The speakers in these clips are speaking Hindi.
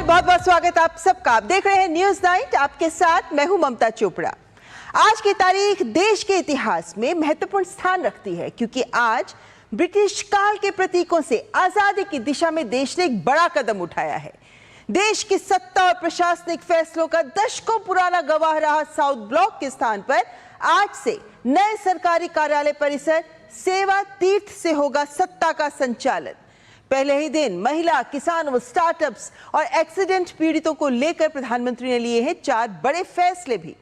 बहुत बहुत स्वागत आप सबका। आप देख रहे हैं न्यूज नाइट, आपके साथ मैं हूं ममता चोपड़ा। आज की तारीख देश के इतिहास में महत्वपूर्ण स्थान रखती है क्योंकि आज ब्रिटिश काल के प्रतीकों से आजादी की दिशा में देश ने एक बड़ा कदम उठाया है। देश की सत्ता और प्रशासनिक फैसलों का दशकों पुराना गवाह रहा साउथ ब्लॉक के स्थान पर आज से नए सरकारी कार्यालय परिसर सेवा तीर्थ से होगा सत्ता का संचालन। पहले ही दिन महिला, किसानों, स्टार्टअप्स और एक्सीडेंट पीड़ितों को लेकर प्रधानमंत्री ने लिए हैं 4 बड़े फैसले भी।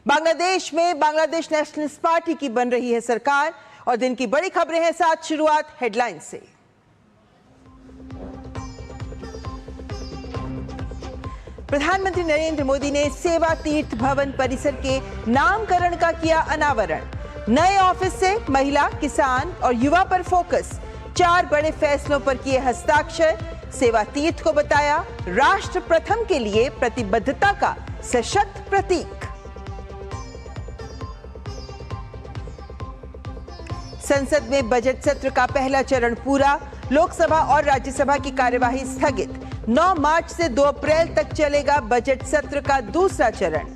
बांग्लादेश में बांग्लादेश नेशनलिस्ट पार्टी की बन रही है सरकार और दिन की बड़ी खबरें हैं। साथ शुरुआत हेडलाइन से। प्रधानमंत्री नरेंद्र मोदी ने सेवा तीर्थ भवन परिसर के नामकरण का किया अनावरण। नए ऑफिस से महिला, किसान और युवा पर फोकस। 4 बड़े फैसलों पर किए हस्ताक्षर। सेवा तीर्थ को बताया राष्ट्र प्रथम के लिए प्रतिबद्धता का सशक्त प्रतीक। संसद में बजट सत्र का पहला चरण पूरा। लोकसभा और राज्यसभा की कार्यवाही स्थगित। 9 मार्च से 2 अप्रैल तक चलेगा बजट सत्र का दूसरा चरण।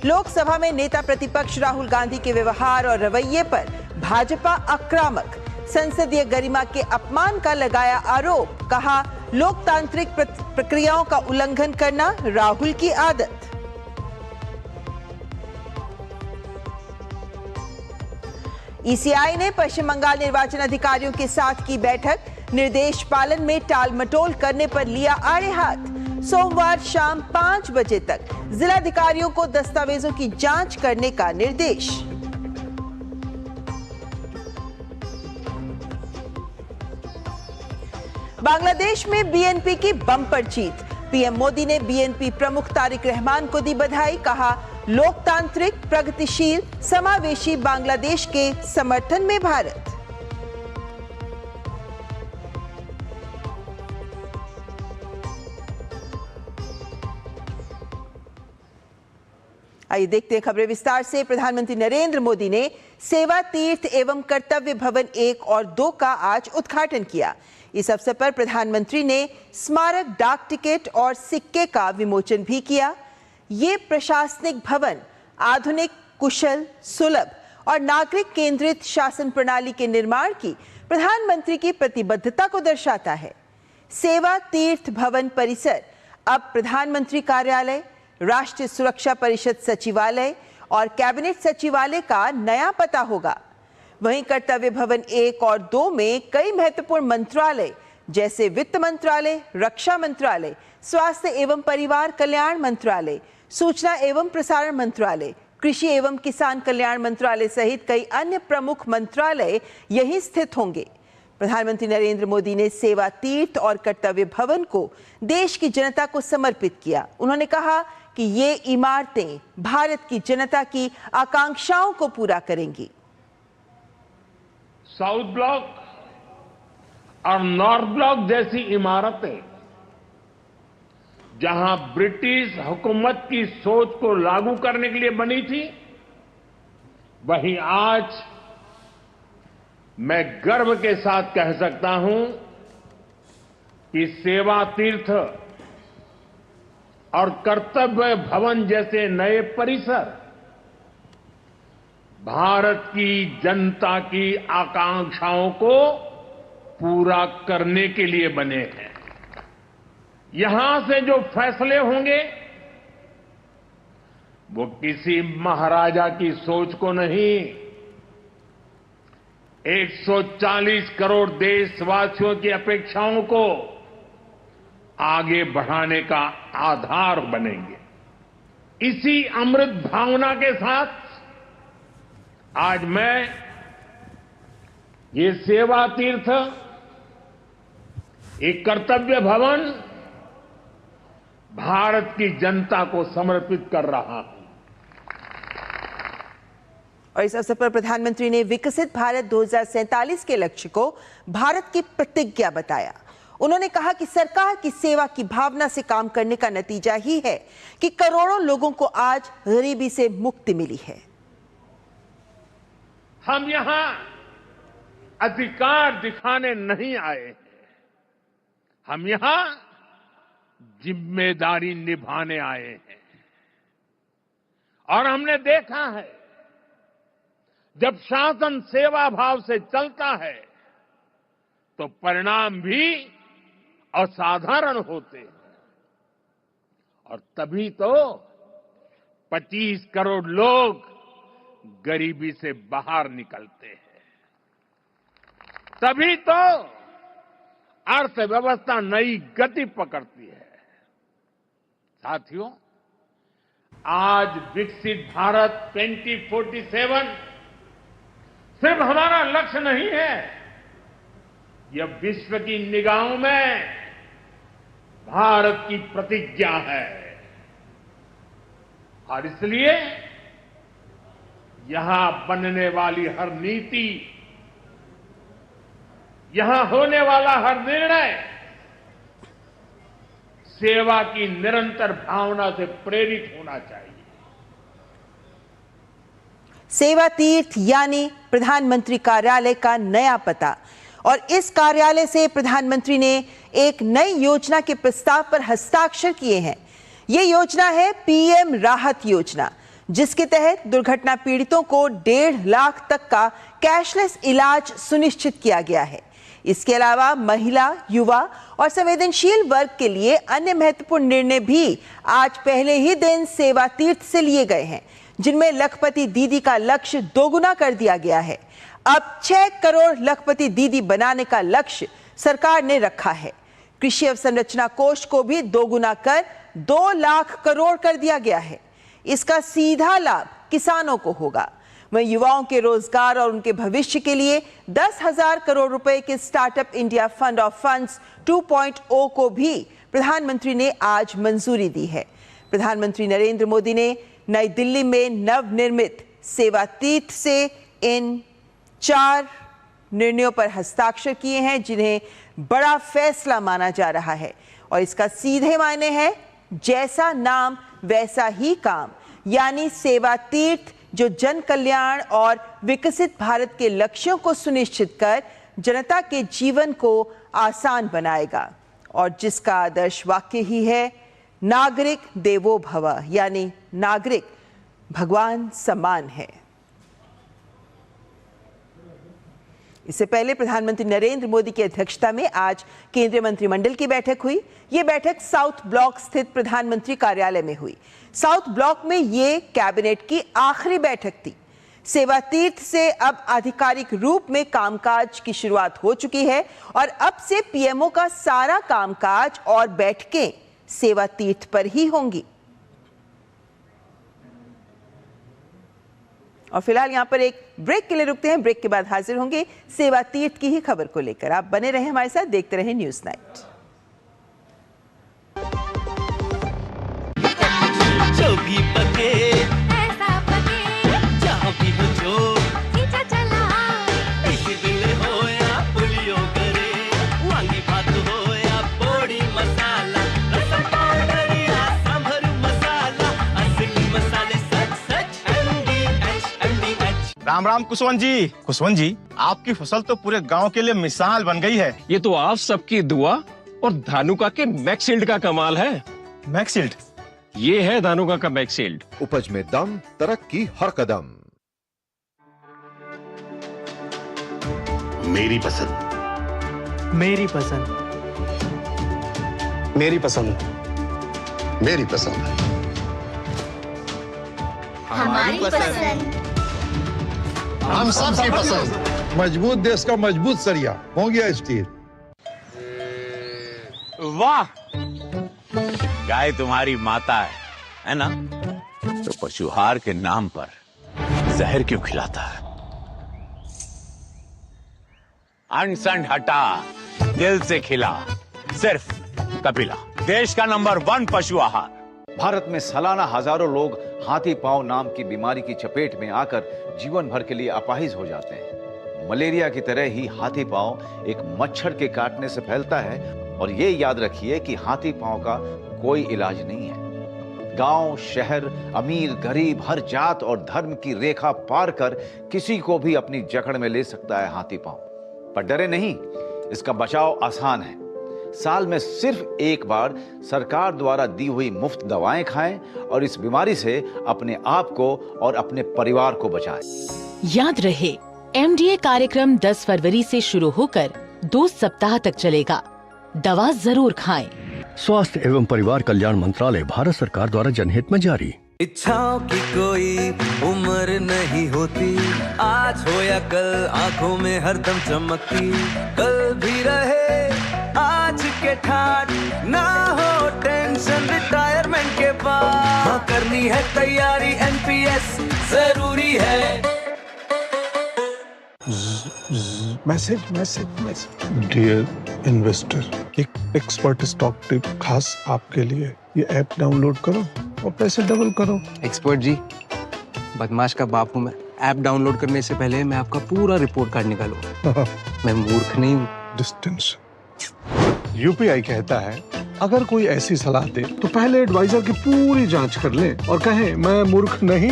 लोकसभा में नेता प्रतिपक्ष राहुल गांधी के व्यवहार और रवैये पर भाजपा आक्रामक। संसदीय गरिमा के अपमान का लगाया आरोप। कहा लोकतांत्रिक प्रक्रियाओं का उल्लंघन करना राहुल की आदत। ईसीआई ने पश्चिम बंगाल निर्वाचन अधिकारियों के साथ की बैठक। निर्देश पालन में टाल मटोल करने पर लिया आड़े हाथ। सोमवार शाम 5 बजे तक जिलाधिकारियों को दस्तावेजों की जांच करने का निर्देश। बांग्लादेश में बीएनपी की बम्पर जीत। पीएम मोदी ने बीएनपी प्रमुख तारिक रहमान को दी बधाई। कहा लोकतांत्रिक, प्रगतिशील, समावेशी बांग्लादेश के समर्थन में भारत। आइए देखते हैं खबरें विस्तार से। प्रधानमंत्री नरेंद्र मोदी ने सेवा तीर्थ एवं कर्तव्य भवन 1 और 2 का आज उद्घाटन किया। इस अवसर पर प्रधानमंत्री ने स्मारक डाक टिकट और सिक्के का विमोचन भी किया। ये प्रशासनिक भवन आधुनिक, कुशल, सुलभ और नागरिक केंद्रित शासन प्रणाली के निर्माण की प्रधानमंत्री की प्रतिबद्धता को दर्शाता है। सेवा तीर्थ भवन परिसर अब प्रधानमंत्री कार्यालय, राष्ट्रीय सुरक्षा परिषद सचिवालय और कैबिनेट सचिवालय का नया पता होगा। वहीं कर्तव्य भवन 1 और 2 में कई महत्वपूर्ण मंत्रालय जैसे वित्त मंत्रालय, रक्षा मंत्रालय, स्वास्थ्य एवं परिवार कल्याण मंत्रालय, सूचना एवं प्रसारण मंत्रालय, कृषि एवं किसान कल्याण मंत्रालय सहित कई अन्य प्रमुख मंत्रालय यहीं स्थित होंगे। प्रधानमंत्री नरेंद्र मोदी ने सेवा तीर्थ और कर्तव्य भवन को देश की जनता को समर्पित किया। उन्होंने कहा कि ये इमारतें भारत की जनता की आकांक्षाओं को पूरा करेंगी। साउथ ब्लॉक और नॉर्थ ब्लॉक जैसी इमारतें जहां ब्रिटिश हुकूमत की सोच को लागू करने के लिए बनी थी, वहीं आज मैं गर्व के साथ कह सकता हूं कि सेवा तीर्थ और कर्तव्य भवन जैसे नए परिसर भारत की जनता की आकांक्षाओं को पूरा करने के लिए बने हैं। यहां से जो फैसले होंगे वो किसी महाराजा की सोच को नहीं, 140 करोड़ देशवासियों की अपेक्षाओं को आगे बढ़ाने का आधार बनेंगे। इसी अमृत भावना के साथ आज मैं ये सेवा तीर्थ, एक कर्तव्य भवन भारत की जनता को समर्पित कर रहा हूं। और इस अवसर पर प्रधानमंत्री ने विकसित भारत 2047 के लक्ष्य को भारत की प्रतिज्ञा बताया। उन्होंने कहा कि सरकार की सेवा की भावना से काम करने का नतीजा ही है कि करोड़ों लोगों को आज गरीबी से मुक्ति मिली है। हम यहां अधिकार दिखाने नहीं आए हैं। हम यहां जिम्मेदारी निभाने आए हैं। और हमने देखा है, जब शासन सेवा भाव से चलता है तो परिणाम भी असाधारण होते हैं। और तभी तो 25 करोड़ लोग गरीबी से बाहर निकलते हैं। तभी तो अर्थव्यवस्था नई गति पकड़ती है। साथियों, आज विकसित भारत 2047 सिर्फ हमारा लक्ष्य नहीं है, यह विश्व की निगाहों में भारत की प्रतिज्ञा है। और इसलिए यहां बनने वाली हर नीति, यहां होने वाला हर निर्णय सेवा की निरंतर भावना से प्रेरित होना चाहिए। सेवा तीर्थ यानी प्रधानमंत्री कार्यालय का नया पता, और इस कार्यालय से प्रधानमंत्री ने एक नई योजना के प्रस्ताव पर हस्ताक्षर किए हैं। ये योजना है पीएम राहत योजना, जिसके तहत दुर्घटना पीड़ितों को 1.5 लाख तक का कैशलेस इलाज सुनिश्चित किया गया है। इसके अलावा महिला, युवा और संवेदनशील वर्ग के लिए अन्य महत्वपूर्ण निर्णय भी आज पहले ही दिन सेवा तीर्थ से लिए गए हैं, जिनमें लखपति दीदी का लक्ष्य दोगुना कर दिया गया है। अब 6 करोड़ लखपति दीदी बनाने का लक्ष्य सरकार ने रखा है। कृषि अवसंरचना कोष को भी दोगुना कर 2 लाख करोड़ कर दिया गया है। इसका सीधा लाभ किसानों को होगा। वहीं युवाओं के रोजगार और उनके भविष्य के लिए 10,000 करोड़ रुपए के startup India fund of funds 2.0 को भी प्रधानमंत्री ने आज मंजूरी दी है। प्रधानमंत्री नरेंद्र मोदी ने नई दिल्ली में नवनिर्मित सेवा तीर्थ से इन 4 निर्णयों पर हस्ताक्षर किए हैं, जिन्हें बड़ा फैसला माना जा रहा है। और इसका सीधे मायने है जैसा नाम वैसा ही काम, यानी सेवा तीर्थ जो जन कल्याण और विकसित भारत के लक्ष्यों को सुनिश्चित कर जनता के जीवन को आसान बनाएगा, और जिसका आदर्श वाक्य ही है नागरिक देवो भव, यानी नागरिक भगवान समान है। इससे पहले प्रधानमंत्री नरेंद्र मोदी की अध्यक्षता में आज केंद्रीय मंत्रिमंडल की बैठक हुई। ये बैठक साउथ ब्लॉक स्थित प्रधानमंत्री कार्यालय में हुई। साउथ ब्लॉक में ये कैबिनेट की आखिरी बैठक थी। सेवा तीर्थ से अब आधिकारिक रूप में कामकाज की शुरुआत हो चुकी है, और अब से पीएमओ का सारा कामकाज और बैठकें सेवा तीर्थ पर ही होंगी। और फिलहाल यहां पर एक ब्रेक के लिए रुकते हैं। ब्रेक के बाद हाजिर होंगे सेवा तीर्थ की ही खबर को लेकर। आप बने रहें हमारे साथ, देखते रहें न्यूज़ नाइट। राम राम कुशवंत जी। कुशवंत जी, आपकी फसल तो पूरे गांव के लिए मिसाल बन गई है। ये तो आप सबकी दुआ और धानुका के मैक्सील्ड का कमाल है। मैक्सील्ड? ये है धानुका का मैक्सील्ड। उपज में दम, तरक्की हर कदम। मेरी पसंद, मेरी पसंद, मेरी पसंद, मेरी पसंद, हमारी पसंद, हम सब की पसंद। मजबूत देश का मजबूत सरिया हो गया स्टील। वाह, गाय तुम्हारी माता है ना? तो पशुहार के नाम पर जहर क्यों खिलाता है? अनसन हटा, दिल से खिला, सिर्फ कपिला, देश का नंबर 1 पशु आहार। भारत में सालाना हजारों लोग हाथी पांव नाम की बीमारी की चपेट में आकर जीवन भर के लिए अपाहिज हो जाते हैं। मलेरिया की तरह ही हाथी पांव एक मच्छर के काटने से फैलता है, और ये याद रखिए कि हाथी पांव का कोई इलाज नहीं है। गांव, शहर, अमीर, गरीब, हर जात और धर्म की रेखा पार कर किसी को भी अपनी जकड़ में ले सकता है हाथी पांव। पर डरे नहीं, इसका बचाव आसान है। साल में सिर्फ एक बार सरकार द्वारा दी हुई मुफ्त दवाएं खाएं और इस बीमारी से अपने आप को और अपने परिवार को बचाएं। याद रहे, MDA कार्यक्रम 10 फरवरी से शुरू होकर 2 सप्ताह तक चलेगा। दवा जरूर खाएं। स्वास्थ्य एवं परिवार कल्याण मंत्रालय, भारत सरकार द्वारा जनहित में जारी। इच्छाओं की कोई उम्र नहीं होती, आज हो या कल आंखों में हरदम चमकती, कल भी रहे आज के ठाट, ना हो टेंशन रिटायरमेंट के बाद, हाँ करनी है तैयारी, NPS जरूरी है। मैसेज डियर इन्वेस्टर, एक एक्सपर्ट स्टॉक टिप खास आपके लिए। ये ऐप डाउनलोड करो और पैसे डबल करो। एक्सपर्ट जी, बदमाश का बाप हूँ मैं। ऐप डाउनलोड करने से पहले मैं आपका पूरा रिपोर्ट कार्ड निकालूंगा। मैं मूर्ख नहीं हूँ। डिस्टेंस UPI कहता है, अगर कोई ऐसी सलाह दे तो पहले एडवाइजर की पूरी जांच कर ले और कहे मैं मूर्ख नहीं।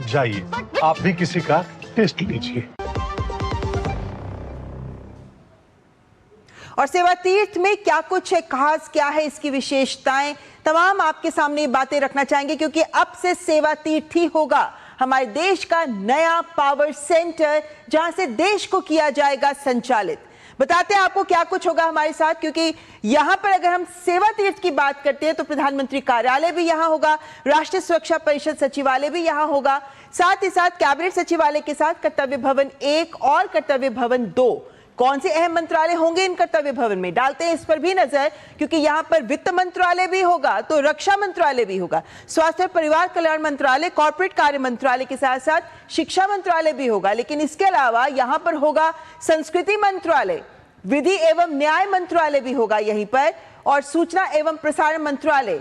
जाइए, आप भी किसी का टेस्ट लीजिए। और सेवा तीर्थ में क्या कुछ है खास, क्या है इसकी विशेषताएं, तमाम आपके सामने बातें रखना चाहेंगे, क्योंकि अब से सेवा तीर्थ ही होगा हमारे देश का नया पावर सेंटर, जहां से देश को किया जाएगा संचालित। बताते हैं आपको क्या कुछ होगा हमारे साथ, क्योंकि यहां पर अगर हम सेवा तीर्थ की बात करते हैं तो प्रधानमंत्री कार्यालय भी यहां होगा, राष्ट्रीय सुरक्षा परिषद सचिवालय भी यहां होगा, साथ ही साथ कैबिनेट सचिवालय के साथ कर्तव्य भवन 1 और कर्तव्य भवन 2। कौन से अहम मंत्रालय होंगे इन कर्तव्य भवन में, डालते हैं इस पर भी नजर, क्योंकि यहां पर वित्त मंत्रालय भी होगा, तो रक्षा मंत्रालय भी होगा, स्वास्थ्य और परिवार कल्याण मंत्रालय, कॉर्पोरेट कार्य मंत्रालय के साथ साथ शिक्षा मंत्रालय भी होगा। लेकिन इसके अलावा यहां पर होगा संस्कृति मंत्रालय, विधि एवं न्याय मंत्रालय भी होगा यहीं पर, और सूचना एवं प्रसारण मंत्रालय।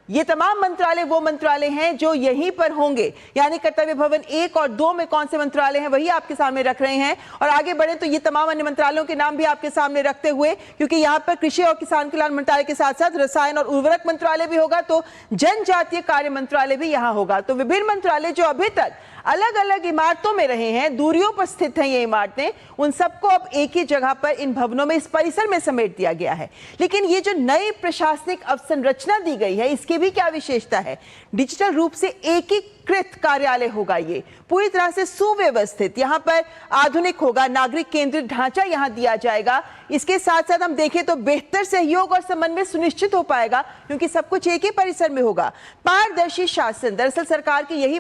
ये तमाम मंत्रालय वो मंत्रालय हैं जो यहीं पर होंगे। यानी कर्तव्य भवन 1 और 2 में कौन से मंत्रालय हैं वही आपके सामने रख रहे हैं, और आगे बढ़े तो ये तमाम अन्य मंत्रालयों के नाम भी आपके सामने रखते हुए, क्योंकि यहाँ पर कृषि और किसान कल्याण मंत्रालय के साथ साथ रसायन और उर्वरक मंत्रालय भी होगा, तो जनजातीय कार्य मंत्रालय भी यहाँ होगा। तो विभिन्न मंत्रालय जो अभी तक अलग अलग इमारतों में रहे हैं, दूरियों पर स्थित हैं ये इमारतें, उन सबको अब एक ही जगह पर इन भवनों में, इस परिसर में समेट दिया गया है। लेकिन ये जो नई प्रशासनिक अवसंरचना दी गई है, इसकी भी क्या विशेषता है? डिजिटल रूप से एकीकृत कार्यालय होगा, ये पूरी तरह से सुव्यवस्थित, यहाँ पर आधुनिक होगा, नागरिक केंद्रित ढांचा यहाँ दिया जाएगा। इसके साथ साथ हम देखें तो बेहतर सहयोग और समन्वय सुनिश्चित हो पाएगा, क्योंकि सब कुछ एक ही परिसर में होगा। पारदर्शी शासन, दरअसल सरकार की यही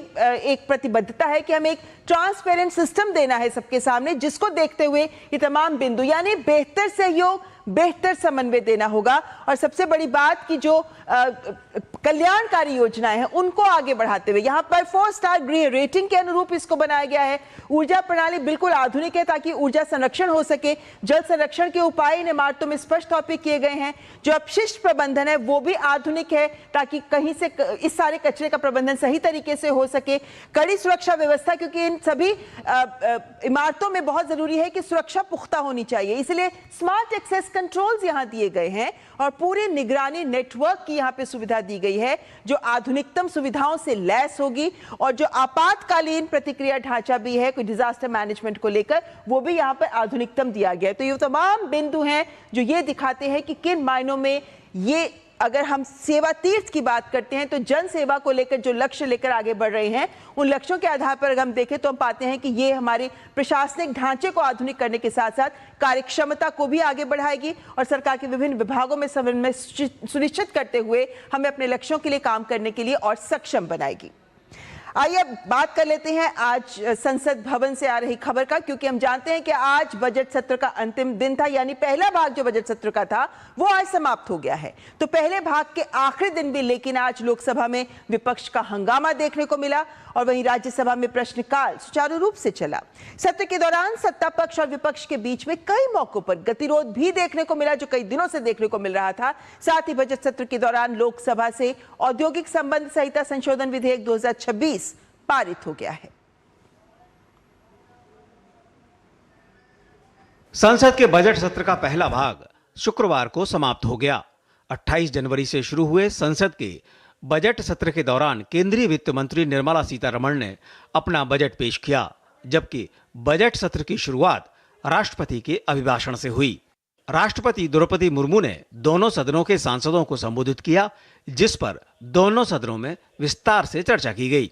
एक प्रतिबद्धता है कि हमें एक ट्रांसपेरेंट सिस्टम देना है सबके सामने, जिसको देखते हुए ये तमाम बिंदु, यानी बेहतर सहयोग, बेहतर समन्वय देना होगा। और सबसे बड़ी बात कि जो कल्याणकारी योजनाएं हैं उनको आगे बढ़ाते हुए यहाँ पर 4 स्टार गृह रेटिंग के अनुरूप इसको बनाया गया है। ऊर्जा प्रणाली बिल्कुल आधुनिक है ताकि ऊर्जा संरक्षण हो सके। जल संरक्षण के उपाय इन इमारतों में स्पष्ट तौर पर किए गए हैं। जो अपशिष्ट प्रबंधन है वो भी आधुनिक है ताकि कहीं से इस सारे कचरे का प्रबंधन सही तरीके से हो सके। कड़ी सुरक्षा व्यवस्था, क्योंकि इन सभी इमारतों में बहुत जरूरी है कि सुरक्षा पुख्ता होनी चाहिए, इसलिए स्मार्ट एक्सेस कंट्रोल्स यहाँ दिए गए हैं और पूरी निगरानी नेटवर्क की यहाँ पे सुविधा दी गई है जो आधुनिकतम सुविधाओं से लैस होगी। और जो आपातकालीन प्रतिक्रिया ढांचा भी है कोई डिजास्टर मैनेजमेंट को लेकर, वो भी यहाँ पर आधुनिकतम दिया गया है। तो ये तमाम बिंदु हैं जो ये दिखाते हैं कि किन मायनों में ये, अगर हम सेवा तीर्थ की बात करते हैं तो जन सेवा को लेकर जो लक्ष्य लेकर आगे बढ़ रहे हैं, उन लक्ष्यों के आधार पर अगर हम देखें तो हम पाते हैं कि ये हमारे प्रशासनिक ढांचे को आधुनिक करने के साथ साथ कार्यक्षमता को भी आगे बढ़ाएगी और सरकार के विभिन्न विभागों में समन्वय सुनिश्चित करते हुए हमें अपने लक्ष्यों के लिए काम करने के लिए और सक्षम बनाएगी। आइए अब बात कर लेते हैं आज संसद भवन से आ रही खबर का, क्योंकि हम जानते हैं कि आज बजट सत्र का अंतिम दिन था, यानी पहला भाग जो बजट सत्र का था वो आज समाप्त हो गया है। तो पहले भाग के आखिरी दिन भी लेकिन आज लोकसभा में विपक्ष का हंगामा देखने को मिला और वहीं राज्यसभा में प्रश्नकाल सुचारू रूप से चला। सत्र के दौरान सत्ता पक्ष और विपक्ष के बीच में कई मौकों पर गतिरोध भी देखने को मिला जो कई दिनों से देखने को मिल रहा था। साथ ही बजट सत्र के दौरान लोकसभा से औद्योगिक संबंध संहिता संशोधन विधेयक 2026 पारित हो गया है। संसद के बजट सत्र का पहला भाग शुक्रवार को समाप्त हो गया। 28 जनवरी से शुरू हुए संसद के बजट सत्र के दौरान केंद्रीय वित्त मंत्री निर्मला सीतारमण ने अपना बजट पेश किया, जबकि बजट सत्र की शुरुआत राष्ट्रपति के अभिभाषण से हुई। राष्ट्रपति द्रौपदी मुर्मू ने दोनों सदनों के सांसदों को संबोधित किया, जिस पर दोनों सदनों में विस्तार से चर्चा की गई।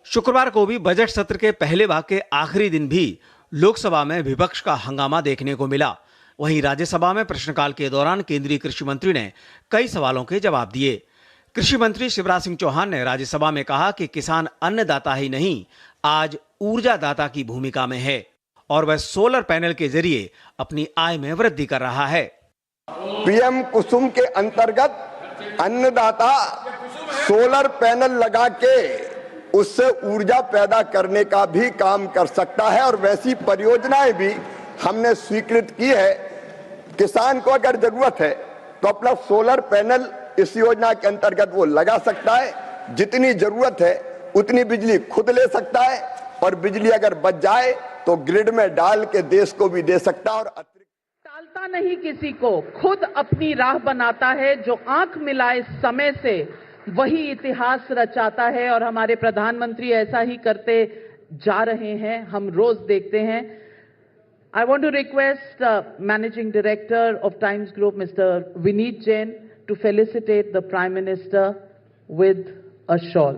शुक्रवार को भी बजट सत्र के पहले भाग के आखिरी दिन भी लोकसभा में विपक्ष का हंगामा देखने को मिला। वहीं राज्यसभा में प्रश्नकाल के दौरान केंद्रीय कृषि मंत्री ने कई सवालों के जवाब दिए। कृषि मंत्री शिवराज सिंह चौहान ने राज्यसभा में कहा कि किसान अन्नदाता ही नहीं, आज ऊर्जादाता की भूमिका में है और वह सोलर पैनल के जरिए अपनी आय में वृद्धि कर रहा है। पीएम कुसुम के अंतर्गत अन्नदाता सोलर पैनल लगा के उससे ऊर्जा पैदा करने का भी काम कर सकता है और वैसी परियोजनाएं भी हमने स्वीकृत की है। किसान को अगर जरूरत है तो अपना सोलर पैनल इस योजना के अंतर्गत वो लगा सकता है। जितनी जरूरत है उतनी बिजली खुद ले सकता है और बिजली अगर बच जाए तो ग्रिड में डाल के देश को भी दे सकता है। और टालता नहीं किसी को, खुद अपनी राह बनाता है। जो आंख मिलाए समय से वही इतिहास रचाता है और हमारे प्रधानमंत्री ऐसा ही करते जा रहे हैं, हम रोज देखते हैं। I want to request Managing Director of Times Group, Mr. Vineet Jain, to felicitate the Prime Minister with a shawl.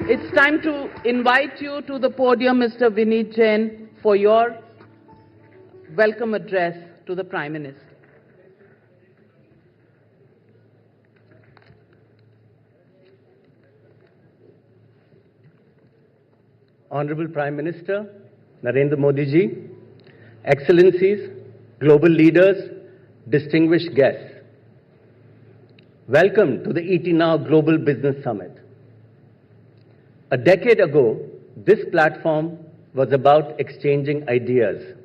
It's time to invite you to the podium, Mr. Vineet Jain, for your welcome address to the Prime Minister. Honorable Prime Minister Narendra Modi ji, Excellencies, global leaders, distinguished guests, welcome to the ET Now Global Business Summit. A decade ago, this platform was about exchanging ideas.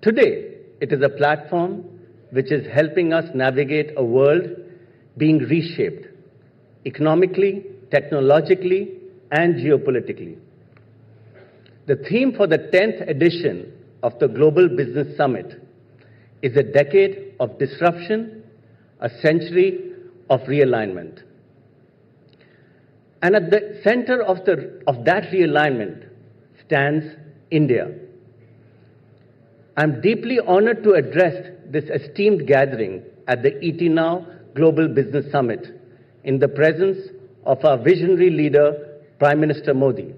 Today, it is a platform which is helping us navigate a world being reshaped economically, technologically, and geopolitically. The theme for the 10th edition of the Global Business Summit is a decade of disruption, a century of realignment. And at the center of that realignment stands India. I'm deeply honored to address this esteemed gathering at the ET Now Global Business Summit in the presence of our visionary leader, Prime Minister Modi.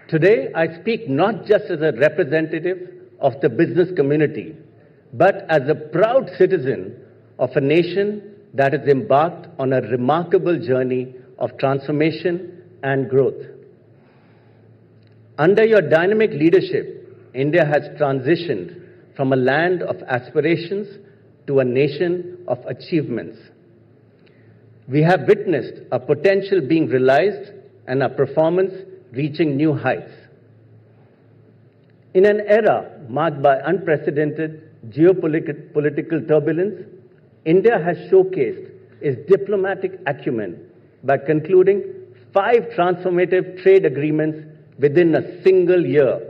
Today, I speak not just as a representative of the business community, but as a proud citizen of a nation that has embarked on a remarkable journey of transformation and growth. Under your dynamic leadership, India has transitioned from a land of aspirations to a nation of achievements. We have witnessed our potential being realized and our performance reaching new heights. In an era marked by unprecedented geopolitical turbulence, India has showcased its diplomatic acumen by concluding 5 transformative trade agreements within a single year.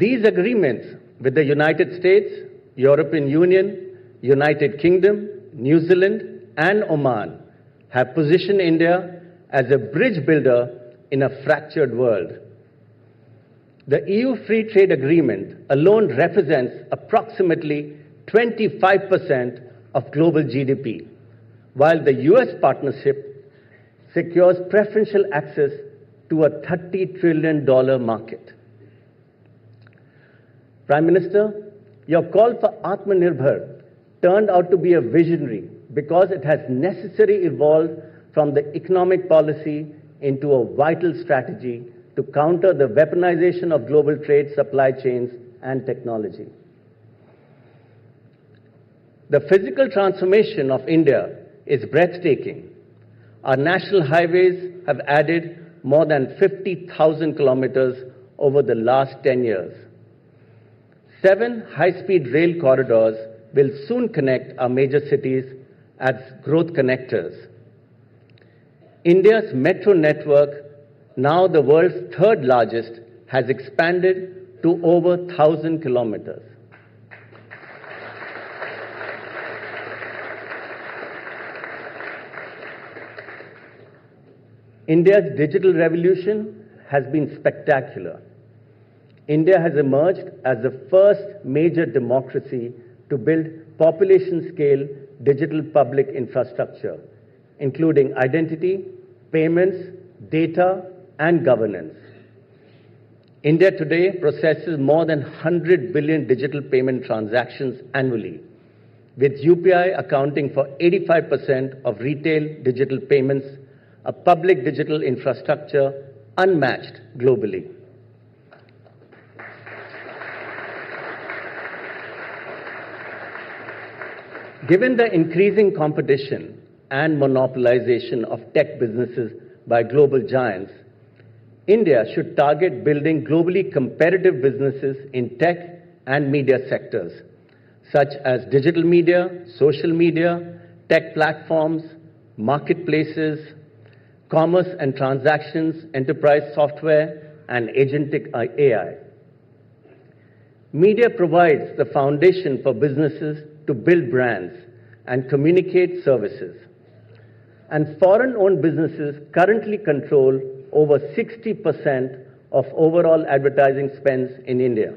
These agreements with the United States, European Union, United Kingdom, New Zealand, and Oman have positioned India as a bridge builder in a fractured world. The EU Free Trade Agreement alone represents approximately 25% of global GDP, while the US partnership secures preferential access to a $30 trillion market. Prime Minister, your call for Atmanirbhar turned out to be a visionary because it has necessarily evolved from the economic policy into a vital strategy to counter the weaponization of global trade, supply chains, and technology. The physical transformation of India is breathtaking. Our national highways have added more than 50,000 kilometers over the last 10 years. 7 high-speed rail corridors will soon connect our major cities as growth connectors. India's metro network, now the world's 3rd largest, has expanded to over 1,000 kilometers. India's digital revolution has been spectacular. India has emerged as the first major democracy to build population-scale digital public infrastructure, including identity, payments, data, and governance. India today processes more than 100 billion digital payment transactions annually, with UPI accounting for 85% of retail digital payments, a public digital infrastructure unmatched globally. Given the increasing competition and monopolization of tech businesses by global giants, India should target building globally competitive businesses in tech and media sectors, such as digital media, social media, tech platforms, marketplaces, commerce and transactions, enterprise software, and agentic AI. Media provides the foundation for businesses to build brands and communicate services. And foreign-owned businesses currently control over 60% of overall advertising spends in India.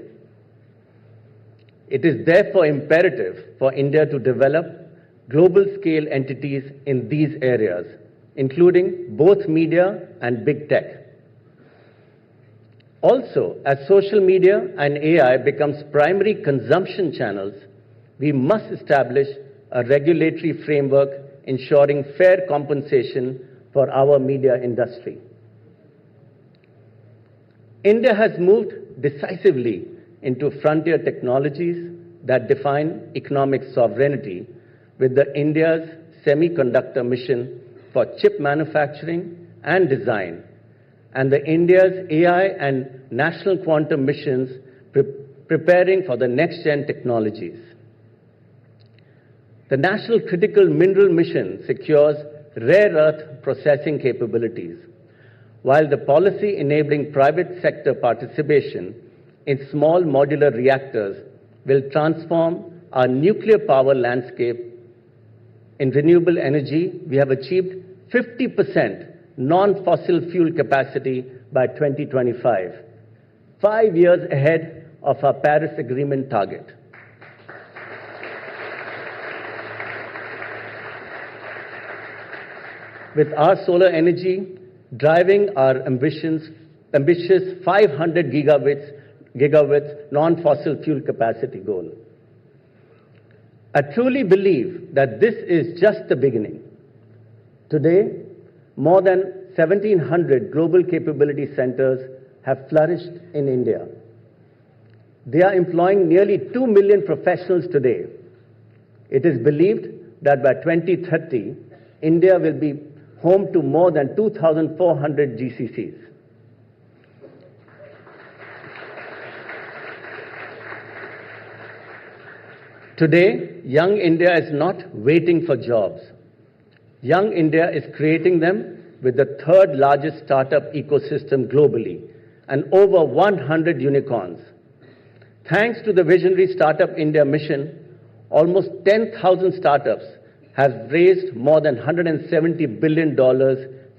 It is therefore imperative for India to develop global-scale entities in these areas, including both media and big tech. Also, as social media and AI becomes primary consumption channels, we must establish a regulatory framework ensuring fair compensation for our media industry. India has moved decisively into frontier technologies that define economic sovereignty with the India's semiconductor mission for chip manufacturing and design, and the India's AI and national quantum missions preparing for the next-gen technologies. The National Critical Mineral Mission secures rare earth processing capabilities, while the policy enabling private sector participation in small modular reactors will transform our nuclear power landscape. In renewable energy, we have achieved 50% non-fossil fuel capacity by 2025, 5 years ahead of our Paris Agreement target. With our solar energy driving our ambitious 500 gigawatts non-fossil fuel capacity goal. I truly believe that this is just the beginning. Today, more than 1,700 global capability centers have flourished in India. They are employing nearly 2 million professionals today. It is believed that by 2030, India will be home to more than 2,400 GCCs. Today, Young India is not waiting for jobs. Young India is creating them with the 3rd largest startup ecosystem globally and over 100 unicorns. Thanks to the visionary Startup India mission, almost 10,000 startups have raised more than $170 billion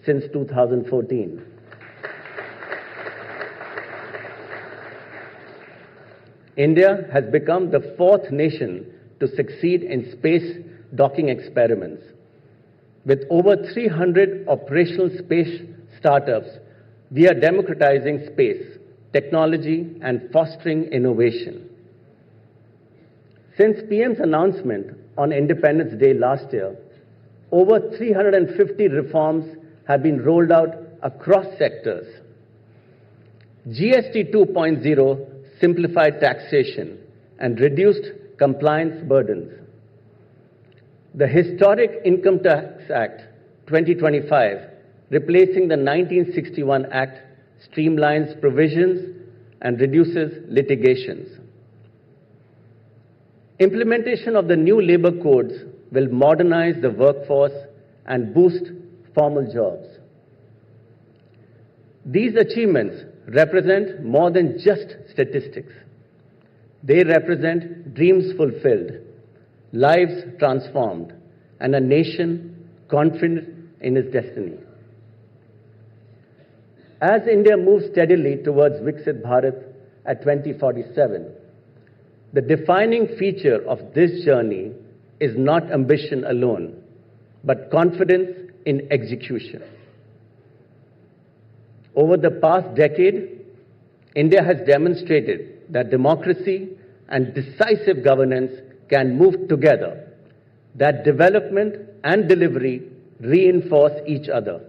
since 2014. India has become the 4th nation to succeed in space docking experiments. With over 300 operational space startups, we are democratizing space, technology, and fostering innovation. Since PM's announcement on Independence Day last year, over 350 reforms have been rolled out across sectors. GST 2.0 simplified taxation and reduced compliance burdens. The historic Income Tax Act 2025, replacing the 1961 Act, streamlines provisions and reduces litigations. Implementation of the new labor codes will modernize the workforce and boost formal jobs. These achievements represent more than just statistics. They represent dreams fulfilled, lives transformed, and a nation confident in its destiny. As India moves steadily towards Viksit Bharat at 2047, the defining feature of this journey is not ambition alone, but confidence in execution. Over the past decade, India has demonstrated that democracy and decisive governance can move together, that development and delivery reinforce each other.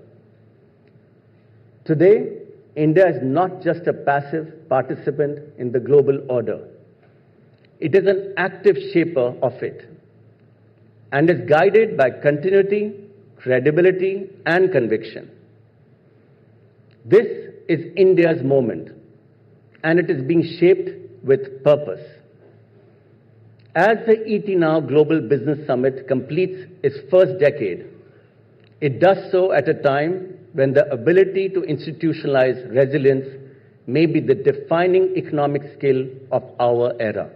Today, India is not just a passive participant in the global order. It is an active shaper of it and is guided by continuity, credibility, and conviction. This is India's moment, and it is being shaped with purpose. As the ET Now Global Business Summit completes its first decade, it does so at a time when the ability to institutionalize resilience may be the defining economic skill of our era.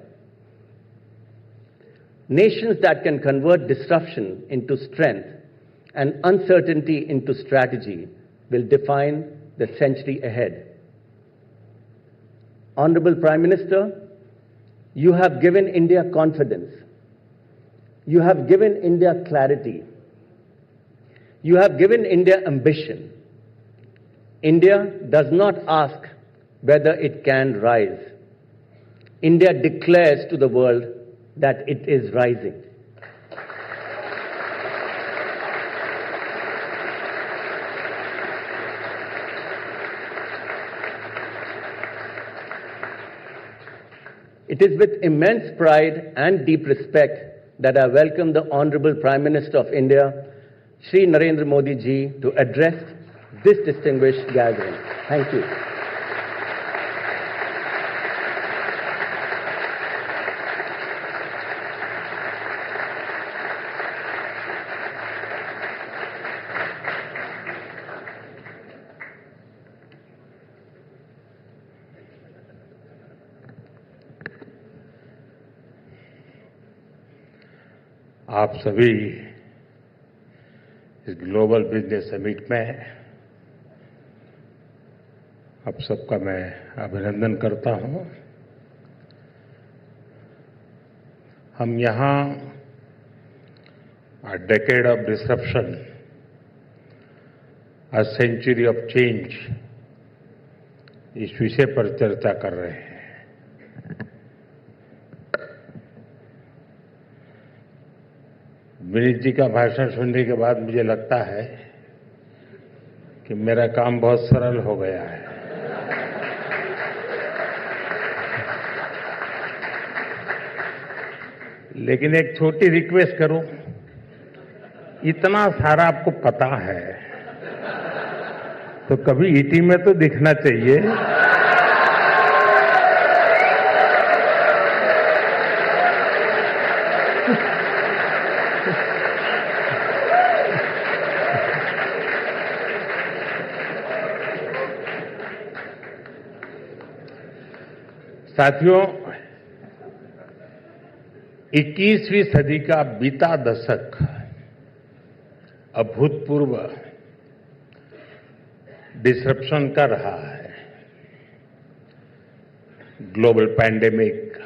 Nations that can convert disruption into strength and uncertainty into strategy will define the century ahead. Honorable Prime Minister, you have given India confidence. You have given India clarity. You have given India ambition. India does not ask whether it can rise. India declares to the world that it is rising. It is with immense pride and deep respect that I welcome the Honorable Prime Minister of India, Shri Narendra Modi ji, to address this distinguished gathering. Thank you. आप सभी इस ग्लोबल बिजनेस समिट में आप सबका मैं अभिनंदन करता हूं। हम यहाँ A decade of disruption, a century of change, इस विषय पर चर्चा कर रहे हैं। विनीत जी का भाषण सुनने के बाद मुझे लगता है कि मेरा काम बहुत सरल हो गया है। लेकिन एक छोटी रिक्वेस्ट करूं, इतना सारा आपको पता है तो कभी ईटी में तो दिखना चाहिए। साथियों, 21वीं सदी का बीता दशक अभूतपूर्व डिसरप्शन का रहा है। ग्लोबल पैंडेमिक,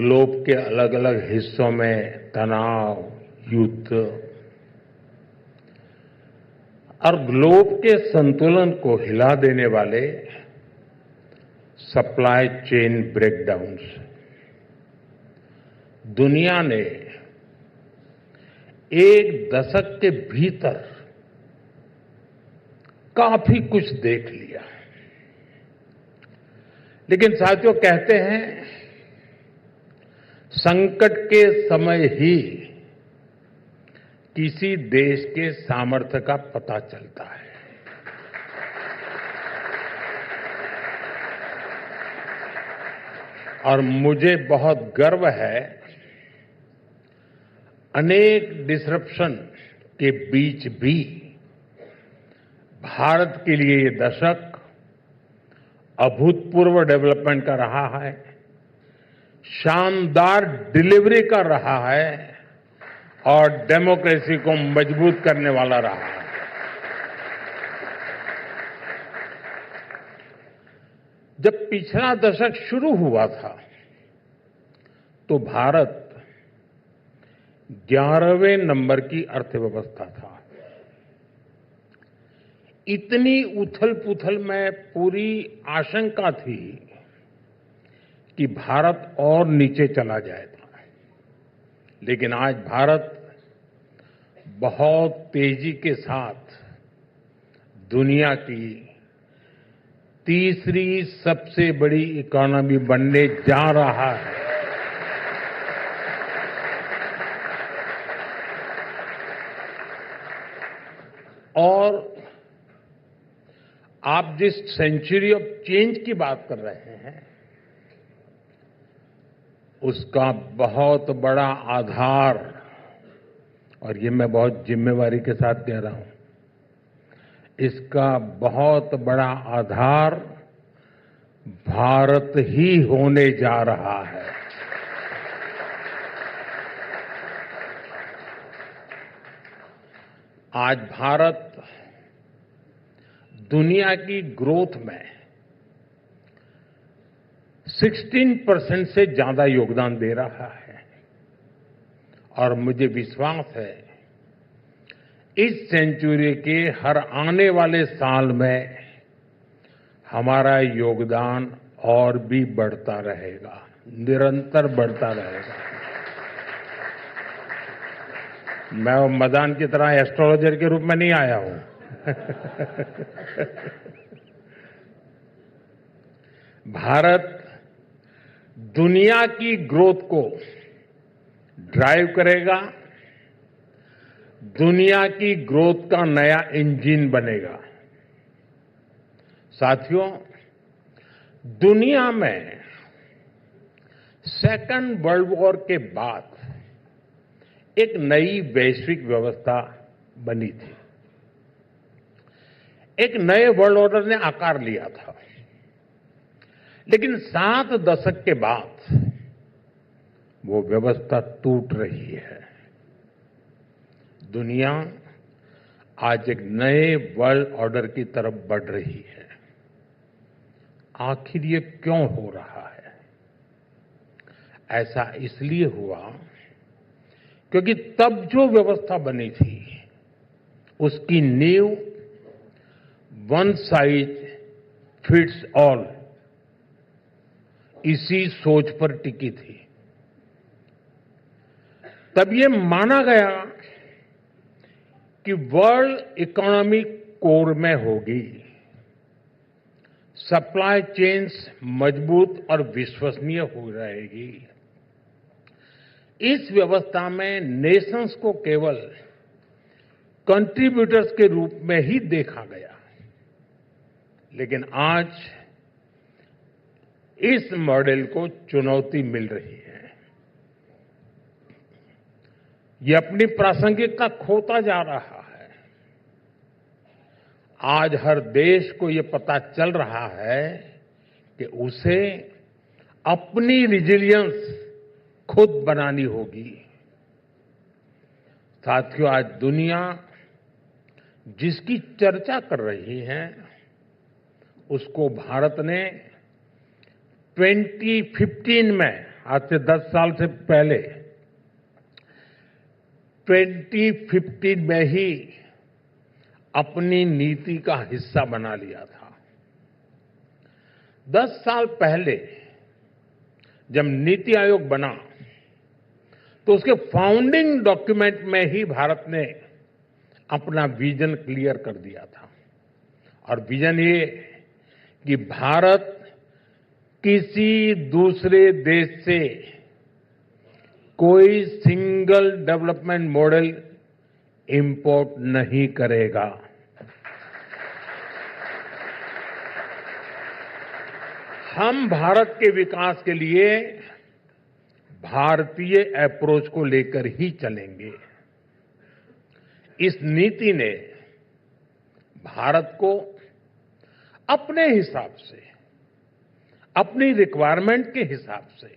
ग्लोब के अलग अलग हिस्सों में तनाव, युद्ध और ग्लोब के संतुलन को हिला देने वाले सप्लाई चेन ब्रेकडाउन्स, दुनिया ने एक दशक के भीतर काफी कुछ देख लिया, लेकिन साथियों कहते हैं संकट के समय ही किसी देश के सामर्थ्य का पता चलता है। और मुझे बहुत गर्व है, अनेक डिसरप्शन के बीच भी भारत के लिए ये दशक अभूतपूर्व डेवलपमेंट का रहा है, शानदार डिलीवरी का रहा है और डेमोक्रेसी को मजबूत करने वाला रहा है। जब पिछला दशक शुरू हुआ था तो भारत 11वें नंबर की अर्थव्यवस्था था। इतनी उथल-पुथल में पूरी आशंका थी कि भारत और नीचे चला जाएगा, लेकिन आज भारत बहुत तेजी के साथ दुनिया की तीसरी सबसे बड़ी इकोनॉमी बनने जा रहा है। और आप जिस सेंचुरी ऑफ चेंज की बात कर रहे हैं, उसका बहुत बड़ा आधार, और ये मैं बहुत जिम्मेवारी के साथ कह रहा हूं, इसका बहुत बड़ा आधार भारत ही होने जा रहा है। आज भारत दुनिया की ग्रोथ में 16% से ज्यादा योगदान दे रहा है और मुझे विश्वास है इस सेंचुरी के हर आने वाले साल में हमारा योगदान और भी बढ़ता रहेगा, निरंतर बढ़ता रहेगा। मैं वो मदान की तरह एस्ट्रोलॉजर के रूप में नहीं आया हूं। भारत दुनिया की ग्रोथ को ड्राइव करेगा, दुनिया की ग्रोथ का नया इंजन बनेगा। साथियों, दुनिया में सेकंड वर्ल्ड वॉर के बाद एक नई वैश्विक व्यवस्था बनी थी। एक नए वर्ल्ड ऑर्डर ने आकार लिया था, लेकिन 7 दशक के बाद वो व्यवस्था टूट रही है। दुनिया आज एक नए वर्ल्ड ऑर्डर की तरफ बढ़ रही है। आखिर ये क्यों हो रहा है? ऐसा इसलिए हुआ क्योंकि तब जो व्यवस्था बनी थी उसकी नींव वन साइज फिट्स ऑल इसी सोच पर टिकी थी। तब ये माना गया कि वर्ल्ड इकोनॉमी कोर में होगी, सप्लाई चेन्स मजबूत और विश्वसनीय हो रहेगी। इस व्यवस्था में नेशंस को केवल कंट्रीब्यूटर्स के रूप में ही देखा गया, लेकिन आज इस मॉडल को चुनौती मिल रही है। ये अपनी प्रासंगिकता खोता जा रहा है। आज हर देश को ये पता चल रहा है कि उसे अपनी रिजिलियंस खुद बनानी होगी। साथियों, आज दुनिया जिसकी चर्चा कर रही है उसको भारत ने 2015 में, आज से 10 साल से पहले 2015 में ही अपनी नीति का हिस्सा बना लिया था। 10 साल पहले जब नीति आयोग बना तो उसके फाउंडिंग डॉक्यूमेंट में ही भारत ने अपना विजन क्लियर कर दिया था और विजन ये कि भारत किसी दूसरे देश से कोई सिंगल डेवलपमेंट मॉडल इंपोर्ट नहीं करेगा। हम भारत के विकास के लिए भारतीय अप्रोच को लेकर ही चलेंगे। इस नीति ने भारत को अपने हिसाब से, अपनी रिक्वायरमेंट के हिसाब से,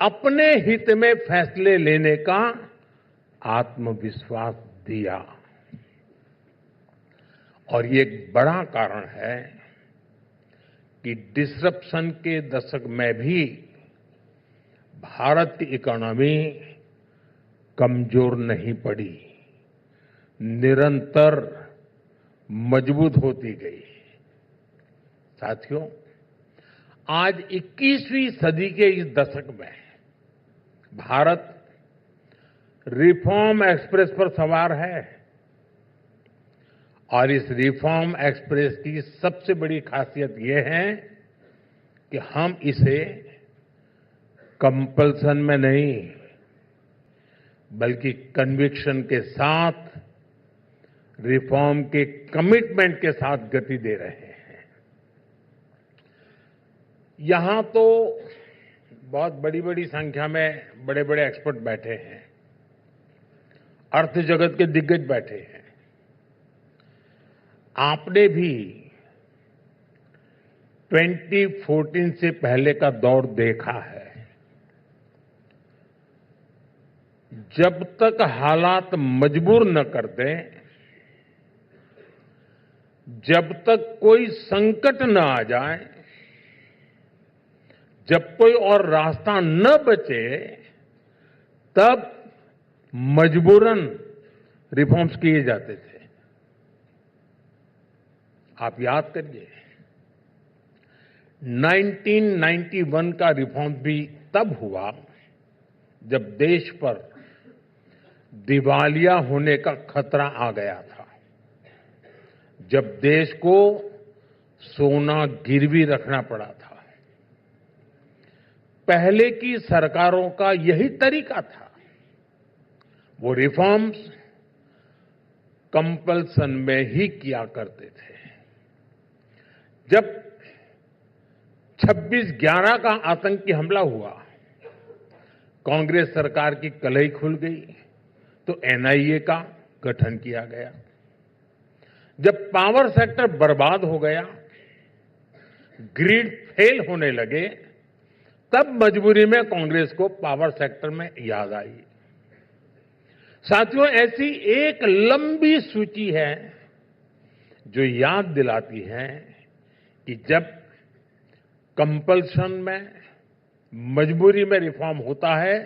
अपने हित में फैसले लेने का आत्मविश्वास दिया। और ये एक बड़ा कारण है कि डिसरप्शन के दशक में भी भारत की इकोनॉमी कमजोर नहीं पड़ी, निरंतर मजबूत होती गई। साथियों, आज 21वीं सदी के इस दशक में भारत रिफॉर्म एक्सप्रेस पर सवार है और इस रिफॉर्म एक्सप्रेस की सबसे बड़ी खासियत यह है कि हम इसे कंपल्सन में नहीं बल्कि कन्विक्शन के साथ, रिफॉर्म के कमिटमेंट के साथ गति दे रहे हैं। यहां तो बहुत बड़ी बड़ी संख्या में बड़े बड़े एक्सपर्ट बैठे हैं, अर्थ जगत के दिग्गज बैठे हैं। आपने भी 2014 से पहले का दौर देखा है। जब तक हालात मजबूर न कर दें, जब तक कोई संकट न आ जाए, जब कोई और रास्ता न बचे, तब मजबूरन रिफॉर्म्स किए जाते थे। आप याद करिए, 1991 का रिफॉर्म भी तब हुआ जब देश पर दिवालिया होने का खतरा आ गया था, जब देश को सोना गिरवी रखना पड़ा था। पहले की सरकारों का यही तरीका था, वो रिफॉर्म्स कंपल्सन में ही किया करते थे। जब 26/11 का आतंकी हमला हुआ, कांग्रेस सरकार की कलई खुल गई तो एनआईए का गठन किया गया। जब पावर सेक्टर बर्बाद हो गया, ग्रिड फेल होने लगे, तब मजबूरी में कांग्रेस को पावर सेक्टर में याद आई। साथियों, ऐसी एक लंबी सूची है जो याद दिलाती है कि जब कंपल्सन में, मजबूरी में रिफॉर्म होता है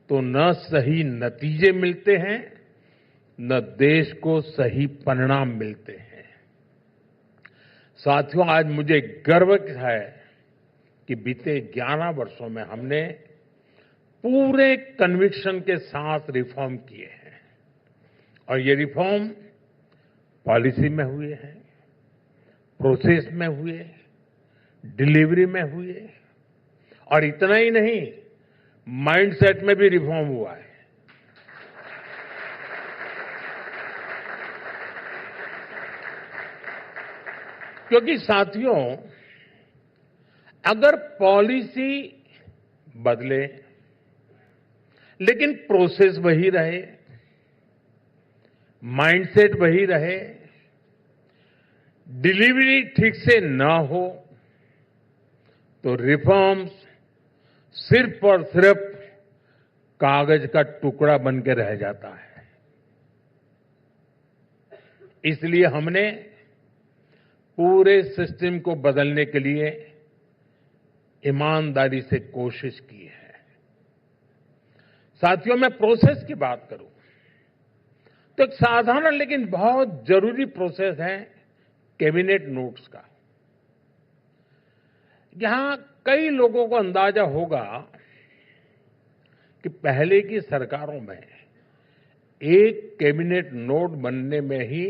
तो न सही नतीजे मिलते हैं, न देश को सही परिणाम मिलते हैं। साथियों, आज मुझे गर्व है कि बीते 11 वर्षों में हमने पूरे कन्विक्शन के साथ रिफॉर्म किए हैं और ये रिफॉर्म पॉलिसी में हुए हैं, प्रोसेस में हुए, डिलीवरी में हुए और इतना ही नहीं, माइंडसेट में भी रिफॉर्म हुआ है। क्योंकि साथियों, अगर पॉलिसी बदले लेकिन प्रोसेस वही रहे, माइंडसेट वही रहे, डिलीवरी ठीक से ना हो, तो रिफॉर्म्स सिर्फ और सिर्फ कागज का टुकड़ा बन के रह जाता है। इसलिए हमने पूरे सिस्टम को बदलने के लिए ईमानदारी से कोशिश की है। साथियों, मैं प्रोसेस की बात करूं तो एक साधारण लेकिन बहुत जरूरी प्रोसेस है कैबिनेट नोट्स का। यहां कई लोगों को अंदाजा होगा कि पहले की सरकारों में एक कैबिनेट नोट बनने में ही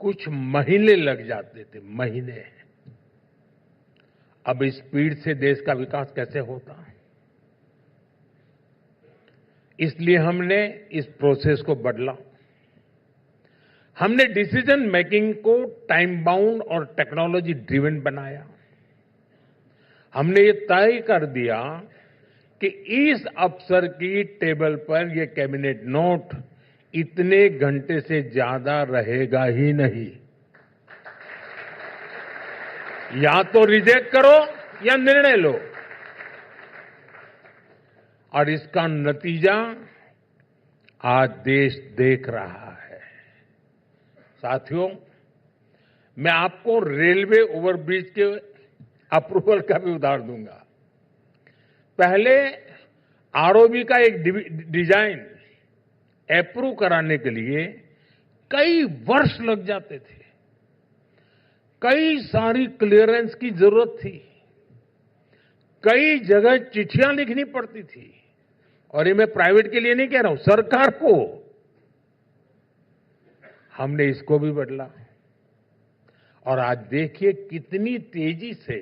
कुछ महीने लग जाते थे, महीने। अब इस स्पीड से देश का विकास कैसे होता? इसलिए हमने इस प्रोसेस को बदला। हमने डिसीजन मेकिंग को टाइम बाउंड और टेक्नोलॉजी ड्रिवन बनाया। हमने ये तय कर दिया कि इस अफसर की टेबल पर ये कैबिनेट नोट इतने घंटे से ज्यादा रहेगा ही नहीं। या तो रिजेक्ट करो या निर्णय लो। और इसका नतीजा आज देश देख रहा है। साथियों, मैं आपको रेलवे ओवरब्रिज के अप्रूवल का भी उदाहरण दूंगा। पहले आरओबी का एक डिजाइन अप्रूव कराने के लिए कई वर्ष लग जाते थे। कई सारी क्लियरेंस की जरूरत थी। कई जगह चिट्ठियां लिखनी पड़ती थी। और ये मैं प्राइवेट के लिए नहीं कह रहा हूं, सरकार को। हमने इसको भी बदला। और आज देखिए कितनी तेजी से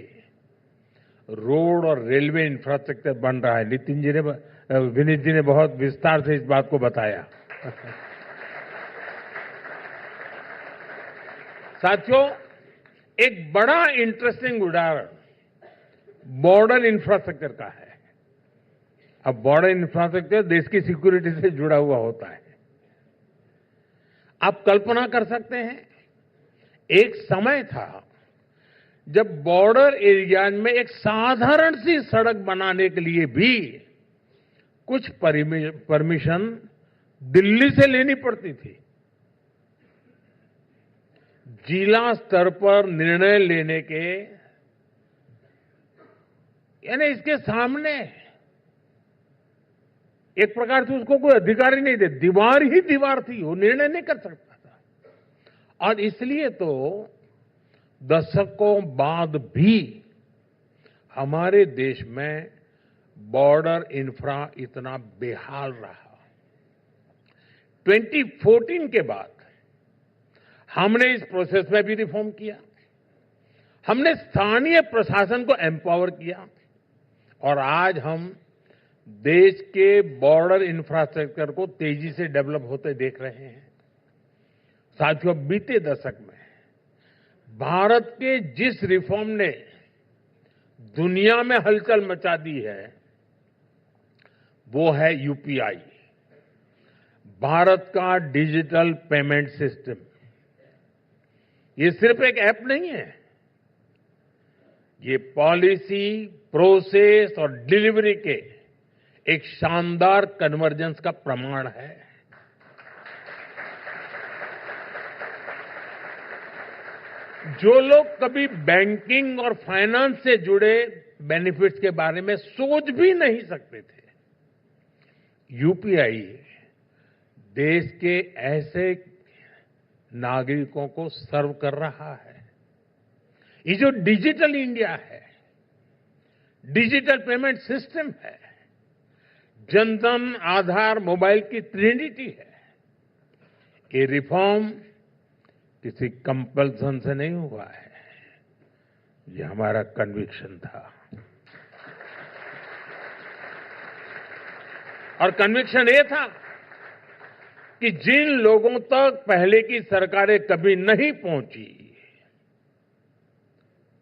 रोड और रेलवे इंफ्रास्ट्रक्चर बन रहा है। नितिन जी ने, विनीत जी ने बहुत विस्तार से इस बात को बताया। साथियों, एक बड़ा इंटरेस्टिंग उदाहरण बॉर्डर इंफ्रास्ट्रक्चर का है। अब बॉर्डर इंफ्रास्ट्रक्चर देश की सिक्योरिटी से जुड़ा हुआ होता है। आप कल्पना कर सकते हैं, एक समय था जब बॉर्डर एरिया में एक साधारण सी सड़क बनाने के लिए भी कुछ परमिशन दिल्ली से लेनी पड़ती थी। जिला स्तर पर निर्णय लेने के, यानी इसके सामने एक प्रकार से उसको कोई अधिकार ही नहीं दे, दीवार ही दीवार थी, वो निर्णय नहीं कर सकता था। और इसलिए तो दशकों बाद भी हमारे देश में बॉर्डर इंफ्रा इतना बेहाल रहा। 2014 के बाद हमने इस प्रोसेस में भी रिफॉर्म किया। हमने स्थानीय प्रशासन को एम्पावर किया। और आज हम देश के बॉर्डर इंफ्रास्ट्रक्चर को तेजी से डेवलप होते देख रहे हैं। साथियों, बीते दशक में भारत के जिस रिफॉर्म ने दुनिया में हलचल मचा दी है, वो है यूपीआई, भारत का डिजिटल पेमेंट सिस्टम। ये सिर्फ एक ऐप नहीं है, ये पॉलिसी, प्रोसेस और डिलीवरी के एक शानदार कन्वर्जेंस का प्रमाण है। जो लोग कभी बैंकिंग और फाइनेंस से जुड़े बेनिफिट्स के बारे में सोच भी नहीं सकते थे, यूपीआई देश के ऐसे नागरिकों को सर्व कर रहा है। ये जो डिजिटल इंडिया है, डिजिटल पेमेंट सिस्टम है, जनधन, आधार, मोबाइल की ट्रिनिटी है। ये रिफॉर्म किसी कंपल्सन से नहीं हुआ है, ये हमारा कन्विक्शन था। और कन्विक्शन ये था कि जिन लोगों तक पहले की सरकारें कभी नहीं पहुंची,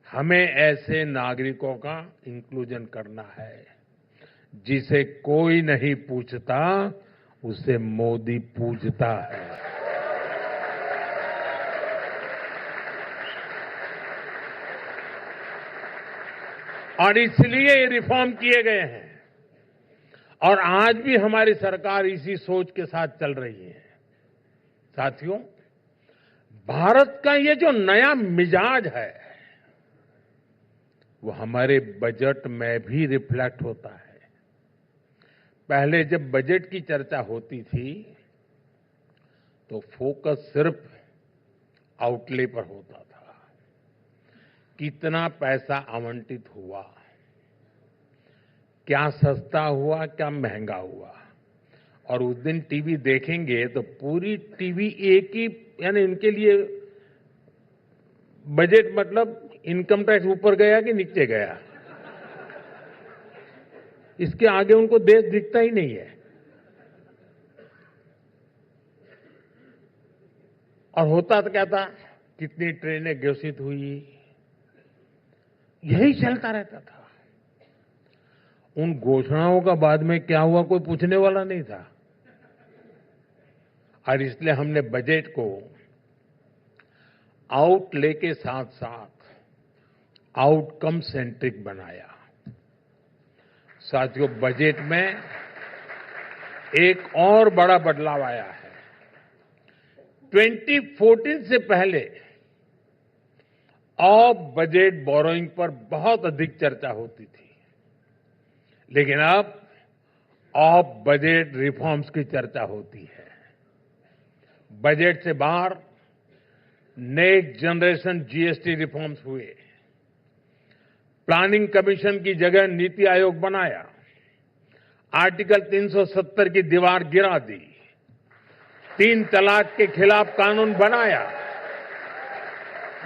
हमें ऐसे नागरिकों का इंक्लूजन करना है। जिसे कोई नहीं पूछता, उसे मोदी पूछता है। और इसलिए ये रिफॉर्म किए गए हैं। और आज भी हमारी सरकार इसी सोच के साथ चल रही है। साथियों, भारत का ये जो नया मिजाज है, वो हमारे बजट में भी रिफ्लेक्ट होता है। पहले जब बजट की चर्चा होती थी, तो फोकस सिर्फ आउटले पर होता था। कितना पैसा आवंटित हुआ, क्या सस्ता हुआ, क्या महंगा हुआ। और उस दिन टीवी देखेंगे तो पूरी टीवी एक ही, यानी इनके लिए बजट मतलब इनकम टैक्स ऊपर गया कि नीचे गया, इसके आगे उनको देश दिखता ही नहीं है। और होता तो क्या था, कितनी ट्रेनें घोषित हुई, यही चलता रहता था। उन घोषणाओं का बाद में क्या हुआ कोई पूछने वाला नहीं था। और इसलिए हमने बजट को आउटले के साथ साथ आउटकम सेंट्रिक बनाया। साथियों, बजट में एक और बड़ा बदलाव आया है। 2014 से पहले ऑफ बजट बोरोइंग पर बहुत अधिक चर्चा होती थी, लेकिन अब ऑफ बजट रिफॉर्म्स की चर्चा होती है। बजट से बाहर नेक्स्ट जनरेशन जीएसटी रिफॉर्म्स हुए, प्लानिंग कमीशन की जगह नीति आयोग बनाया, आर्टिकल 370 की दीवार गिरा दी, 3 तलाक के खिलाफ कानून बनाया,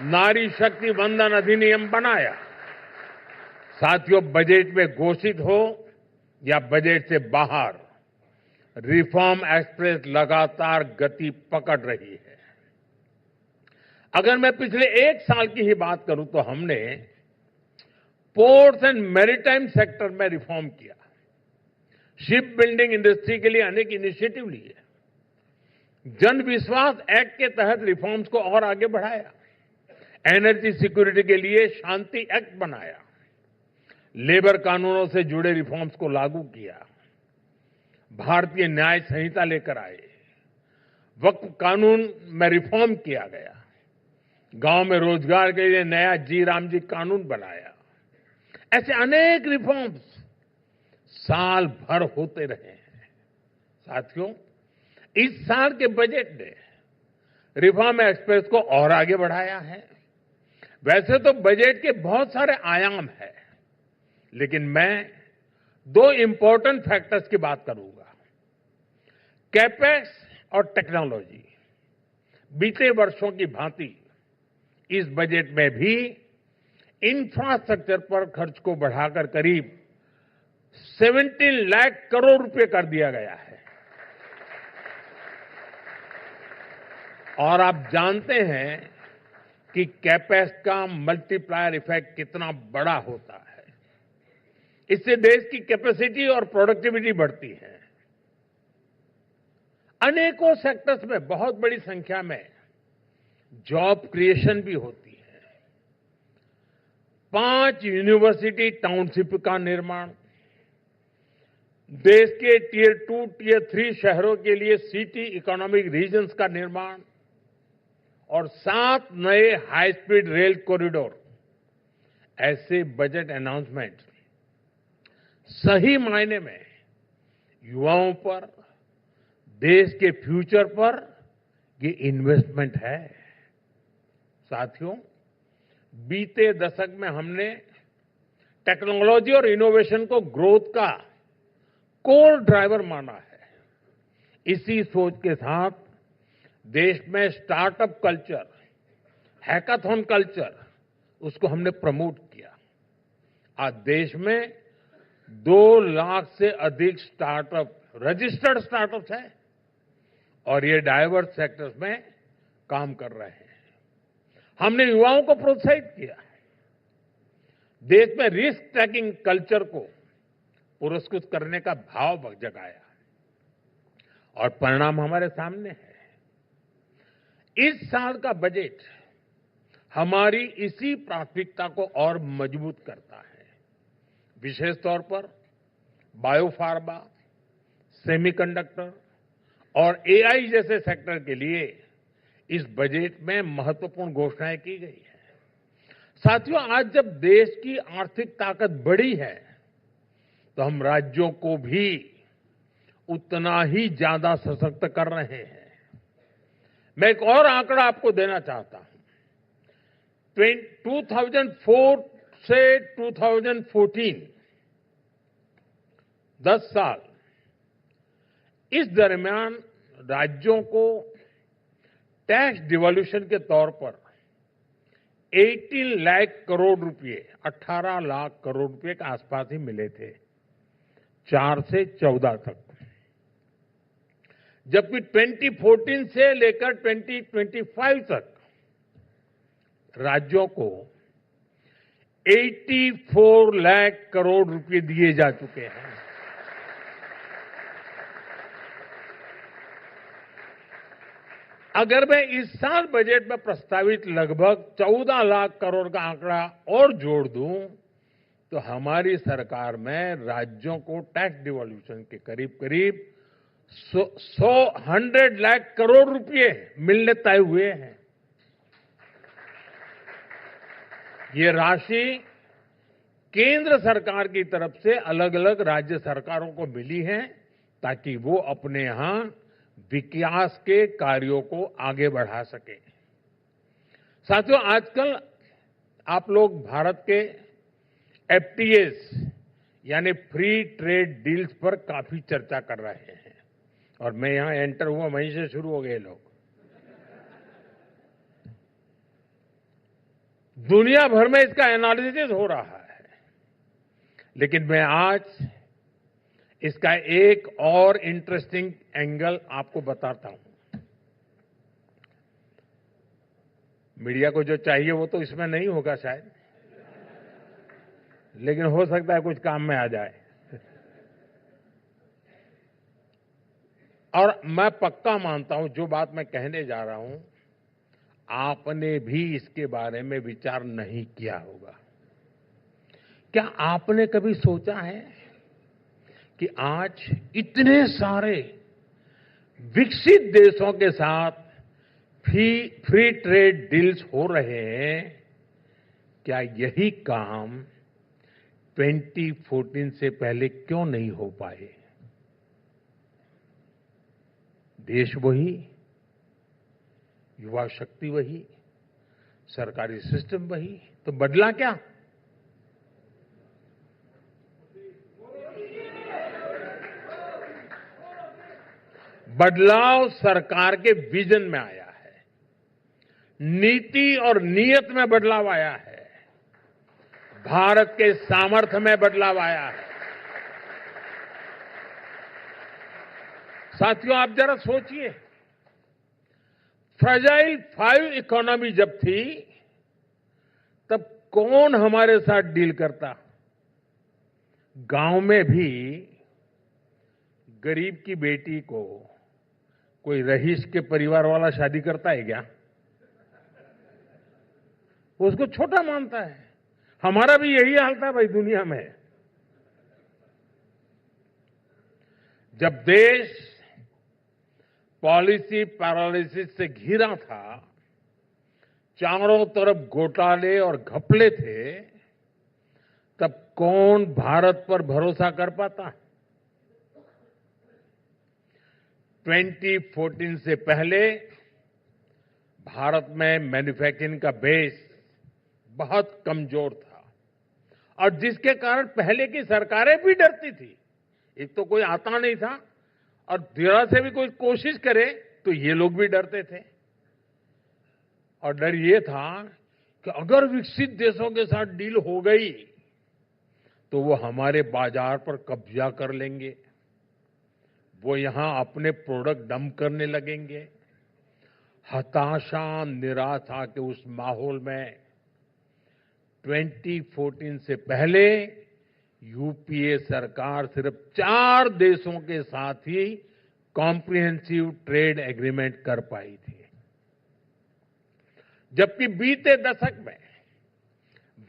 नारी शक्ति वंदन अधिनियम बनाया। साथियों, बजट में घोषित हो या बजट से बाहर, रिफॉर्म एक्सप्रेस लगातार गति पकड़ रही है। अगर मैं पिछले 1 साल की ही बात करूं तो हमने पोर्ट्स एंड मैरीटाइम सेक्टर में रिफॉर्म किया, शिप बिल्डिंग इंडस्ट्री के लिए अनेक इनिशिएटिव लिए, जन विश्वास एक्ट के तहत रिफॉर्म्स को और आगे बढ़ाया, एनर्जी सिक्योरिटी के लिए शांति एक्ट बनाया, लेबर कानूनों से जुड़े रिफॉर्म्स को लागू किया, भारतीय न्याय संहिता लेकर आए, वक्फ कानून में रिफॉर्म किया गया, गांव में रोजगार के लिए नया जी राम जी कानून बनाया। ऐसे अनेक रिफॉर्म्स साल भर होते रहे हैं। साथियों, इस साल के बजट ने रिफॉर्म एक्सप्रेस को और आगे बढ़ाया है। वैसे तो बजट के बहुत सारे आयाम हैं, लेकिन मैं 2 इंपॉर्टेंट फैक्टर्स की बात करूंगा, कैपेक्स और टेक्नोलॉजी। बीते वर्षों की भांति इस बजट में भी इंफ्रास्ट्रक्चर पर खर्च को बढ़ाकर करीब 17 लाख करोड़ रुपए कर दिया गया है। और आप जानते हैं कि कैपेक्स का मल्टीप्लायर इफेक्ट कितना बड़ा होता है। इससे देश की कैपेसिटी और प्रोडक्टिविटी बढ़ती है। अनेकों सेक्टर्स में बहुत बड़ी संख्या में जॉब क्रिएशन भी होती है। 5 यूनिवर्सिटी टाउनशिप का निर्माण, देश के टियर 2, टियर 3 शहरों के लिए सिटी इकोनॉमिक रीजन्स का निर्माण और 7 नए हाई स्पीड रेल कॉरिडोर, ऐसे बजट अनाउंसमेंट सही मायने में युवाओं पर, देश के फ्यूचर पर ये इन्वेस्टमेंट है। साथियों, बीते दशक में हमने टेक्नोलॉजी और इनोवेशन को ग्रोथ का कोर ड्राइवर माना है। इसी सोच के साथ देश में स्टार्टअप कल्चर, हैकाथॉन कल्चर, उसको हमने प्रमोट किया। आज देश में 2 लाख से अधिक स्टार्टअप, रजिस्टर्ड स्टार्टअप्स हैं और ये डाइवर्स सेक्टर्स में काम कर रहे हैं। हमने युवाओं को प्रोत्साहित किया है। देश में रिस्क टेकिंग कल्चर को पुरस्कृत करने का भाव जगाया और परिणाम हमारे सामने है। इस साल का बजट हमारी इसी प्राथमिकता को और मजबूत करता है। विशेष तौर पर बायोफार्मा, सेमीकंडक्टर और एआई जैसे सेक्टर के लिए इस बजट में महत्वपूर्ण घोषणाएं की गई है। साथियों, आज जब देश की आर्थिक ताकत बढ़ी है तो हम राज्यों को भी उतना ही ज्यादा सशक्त कर रहे हैं। मैं एक और आंकड़ा आपको देना चाहता हूं। 2004 से 2014, 10 साल, इस दरमियान राज्यों को टैक्स डिवॉल्यूशन के तौर पर 18 लाख करोड़ रुपए, 18 लाख करोड़ रुपए के आसपास ही मिले थे 4 से 14 तक, जबकि 2014 से लेकर 2025 तक राज्यों को 84 लाख करोड़ रुपए दिए जा चुके हैं। अगर मैं इस साल बजट में प्रस्तावित लगभग 14 लाख करोड़ का आंकड़ा और जोड़ दूं, तो हमारी सरकार में राज्यों को टैक्स डिवॉल्यूशन के करीब करीब 100 लाख करोड़ रुपए मिलने तय हुए हैं। ये राशि केंद्र सरकार की तरफ से अलग अलग राज्य सरकारों को मिली है, ताकि वो अपने यहां विकास के कार्यों को आगे बढ़ा सके। साथियों, आजकल आप लोग भारत के एफटीएस यानी फ्री ट्रेड डील्स पर काफी चर्चा कर रहे हैं, और मैं यहां एंटर हुआ वहीं से शुरू हो गए लोग। दुनिया भर में इसका एनालिसिस हो रहा है, लेकिन मैं आज इसका एक और इंटरेस्टिंग एंगल आपको बताता हूं। मीडिया को जो चाहिए वो तो इसमें नहीं होगा शायद, लेकिन हो सकता है कुछ काम में आ जाए। और मैं पक्का मानता हूं जो बात मैं कहने जा रहा हूं, आपने भी इसके बारे में विचार नहीं किया होगा। क्या आपने कभी सोचा है कि आज इतने सारे विकसित देशों के साथ फ्री ट्रेड डील्स हो रहे हैं, क्या यही काम 2014 से पहले क्यों नहीं हो पाए? देश वही, युवा शक्ति वही, सरकारी सिस्टम वही, तो बदला क्या? बदलाव सरकार के विजन में आया है, नीति और नीयत में बदलाव आया है, भारत के सामर्थ्य में बदलाव आया है। साथियों, आप जरा सोचिए, फ्रेजाइल 5 इकोनॉमी जब थी, तब कौन हमारे साथ डील करता? गांव में भी गरीब की बेटी को कोई रईस के परिवार वाला शादी करता है क्या? वो उसको छोटा मानता है। हमारा भी यही हाल था भाई दुनिया में। जब देश पॉलिसी पैरालिसिस से घिरा था, चारों तरफ घोटाले और घपले थे, तब कौन भारत पर भरोसा कर पाता? 2014 से पहले भारत में मैन्युफैक्चरिंग का बेस बहुत कमजोर था, और जिसके कारण पहले की सरकारें भी डरती थी। एक तो कोई आता नहीं था, और जरा से भी कोई कोशिश करे तो ये लोग भी डरते थे। और डर ये था कि अगर विकसित देशों के साथ डील हो गई तो वो हमारे बाजार पर कब्जा कर लेंगे, वो यहां अपने प्रोडक्ट डंप करने लगेंगे। हताशा, निराशा के उस माहौल में 2014 से पहले यूपीए सरकार सिर्फ 4 देशों के साथ ही कॉम्प्रिहेंसिव ट्रेड एग्रीमेंट कर पाई थी, जबकि बीते दशक में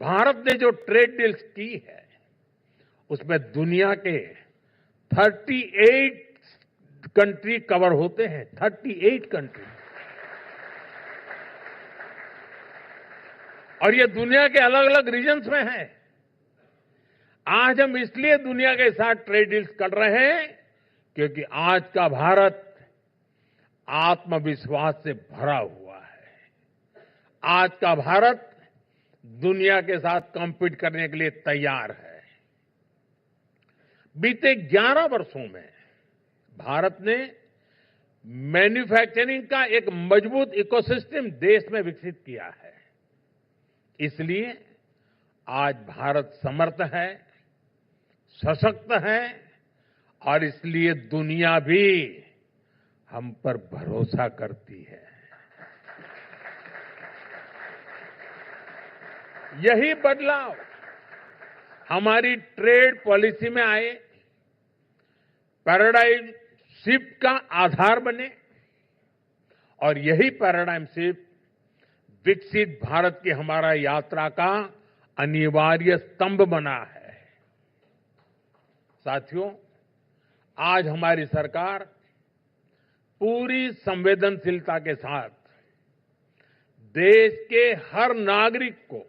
भारत ने जो ट्रेड डील्स की है, उसमें दुनिया के 38 कंट्री कवर होते हैं। 38 कंट्री, और ये दुनिया के अलग अलग रीजन्स में है। आज हम इसलिए दुनिया के साथ ट्रेड डील्स कर रहे हैं क्योंकि आज का भारत आत्मविश्वास से भरा हुआ है। आज का भारत दुनिया के साथ कॉम्पीट करने के लिए तैयार है। बीते 11 वर्षों में भारत ने मैन्युफैक्चरिंग का एक मजबूत इकोसिस्टम देश में विकसित किया है। इसलिए आज भारत समर्थ है, सशक्त है और इसलिए दुनिया भी हम पर भरोसा करती है। यही बदलाव हमारी ट्रेड पॉलिसी में आए, पैराडाइम शिफ्ट का आधार बने और यही पैराडाइम शिफ्ट विकसित भारत की हमारा यात्रा का अनिवार्य स्तंभ बना है। साथियों, आज हमारी सरकार पूरी संवेदनशीलता के साथ देश के हर नागरिक को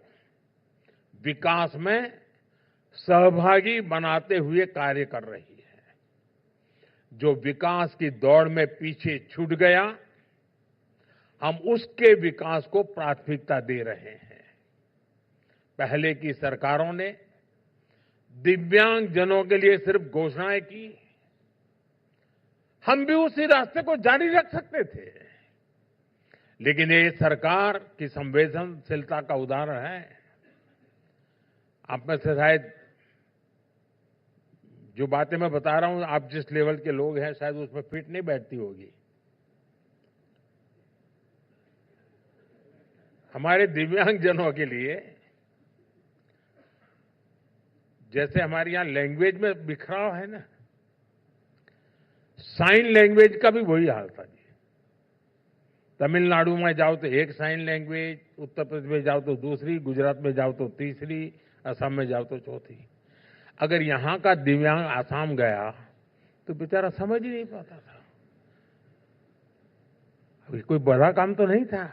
विकास में सहभागी बनाते हुए कार्य कर रही है। जो विकास की दौड़ में पीछे छूट गया, हम उसके विकास को प्राथमिकता दे रहे हैं। पहले की सरकारों ने दिव्यांग जनों के लिए सिर्फ घोषणाएं की, हम भी उसी रास्ते को जारी रख सकते थे, लेकिन ये सरकार की संवेदनशीलता का उदाहरण है। आप में से शायद जो बातें मैं बता रहा हूं, आप जिस लेवल के लोग हैं शायद उसमें फिट नहीं बैठती होगी। हमारे दिव्यांग जनों के लिए जैसे हमारे यहां लैंग्वेज में बिखराव है ना, साइन लैंग्वेज का भी वही हाल था जी। तमिलनाडु में जाओ तो एक साइन लैंग्वेज, उत्तर प्रदेश में जाओ तो दूसरी, गुजरात में जाओ तो तीसरी, असम में जाओ तो चौथी। अगर यहां का दिव्यांग आसाम गया तो बेचारा समझ ही नहीं पाता था। अभी कोई बड़ा काम तो नहीं था।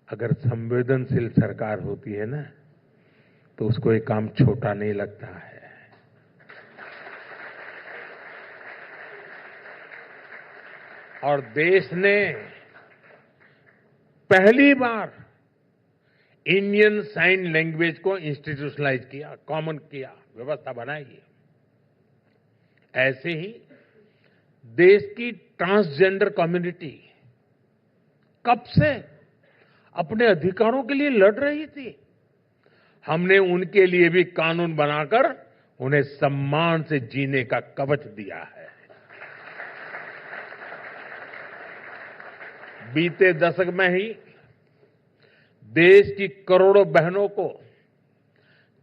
अगर संवेदनशील सरकार होती है ना, तो उसको एक काम छोटा नहीं लगता है। और देश ने पहली बार इंडियन साइन लैंग्वेज को इंस्टीट्यूशनलाइज किया, कॉमन किया, व्यवस्था बनाई। ऐसे ही देश की ट्रांसजेंडर कम्युनिटी कब से अपने अधिकारों के लिए लड़ रही थी। हमने उनके लिए भी कानून बनाकर उन्हें सम्मान से जीने का कवच दिया है। बीते दशक में ही देश की करोड़ों बहनों को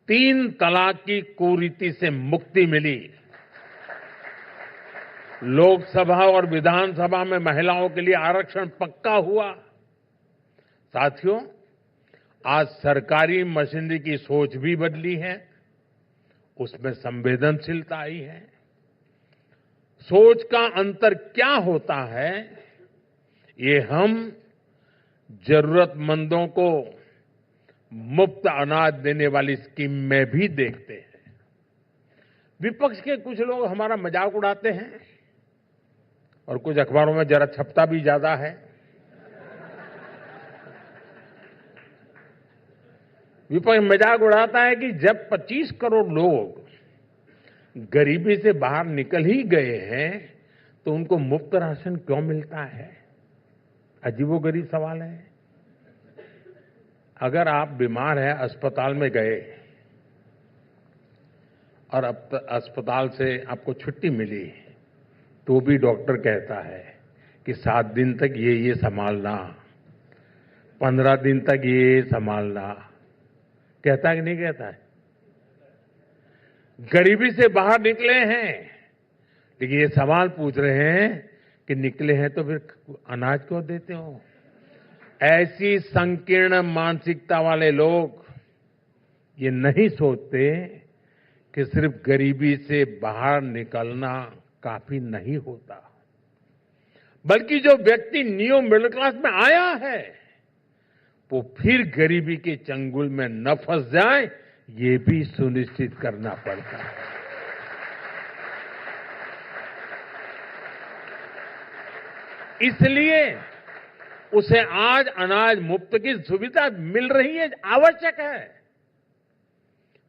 3 तलाक की कुरीति से मुक्ति मिली। लोकसभा और विधानसभा में महिलाओं के लिए आरक्षण पक्का हुआ। साथियों, आज सरकारी मशीनरी की सोच भी बदली है, उसमें संवेदनशीलता आई है। सोच का अंतर क्या होता है, ये हम जरूरतमंदों को मुफ्त अनाज देने वाली स्कीम में भी देखते हैं। विपक्ष के कुछ लोग हमारा मजाक उड़ाते हैं और कुछ अखबारों में जरा छपता भी ज्यादा है। विपक्ष मजाक उड़ाता है कि जब 25 करोड़ लोग गरीबी से बाहर निकल ही गए हैं तो उनको मुफ्त राशन क्यों मिलता है। अजीबोगरीब सवाल है। अगर आप बीमार हैं, अस्पताल में गए और अब अस्पताल से आपको छुट्टी मिली, तो भी डॉक्टर कहता है कि 7 दिन तक ये संभालना, 15 दिन तक ये संभालना। कहता है कि नहीं कहता है। गरीबी से बाहर निकले हैं, लेकिन ये सवाल पूछ रहे हैं कि निकले हैं तो फिर अनाज क्यों देते हो। ऐसी संकीर्ण मानसिकता वाले लोग ये नहीं सोचते कि सिर्फ गरीबी से बाहर निकलना काफी नहीं होता, बल्कि जो व्यक्ति न्यू मिडिल क्लास में आया है वो फिर गरीबी के चंगुल में न फंस जाए, ये भी सुनिश्चित करना पड़ता है। इसलिए उसे आज अनाज मुफ्त की सुविधा मिल रही है, आवश्यक है।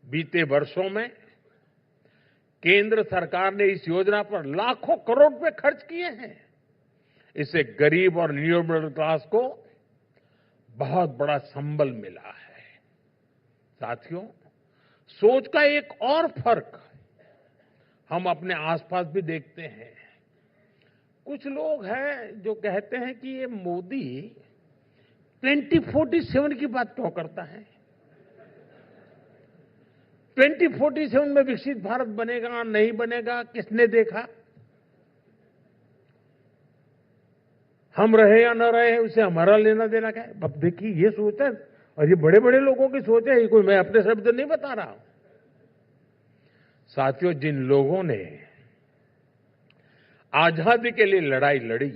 बीते वर्षों में केंद्र सरकार ने इस योजना पर लाखों करोड़ रुपए खर्च किए हैं। इससे गरीब और न्यू मिडिल क्लास को बहुत बड़ा संबल मिला है। साथियों, सोच का एक और फर्क हम अपने आसपास भी देखते हैं। कुछ लोग हैं जो कहते हैं कि ये मोदी 2047 की बात क्यों करता है? 2047 में विकसित भारत बनेगा नहीं बनेगा, किसने देखा? हम रहे या न रहे उसे हमारा लेना देना क्या है? अब देखिए, ये सोच है और ये बड़े बड़े लोगों की सोच है, ये कोई मैं अपने शब्द नहीं बता रहा हूं। साथियों, जिन लोगों ने आजादी के लिए लड़ाई लड़ी,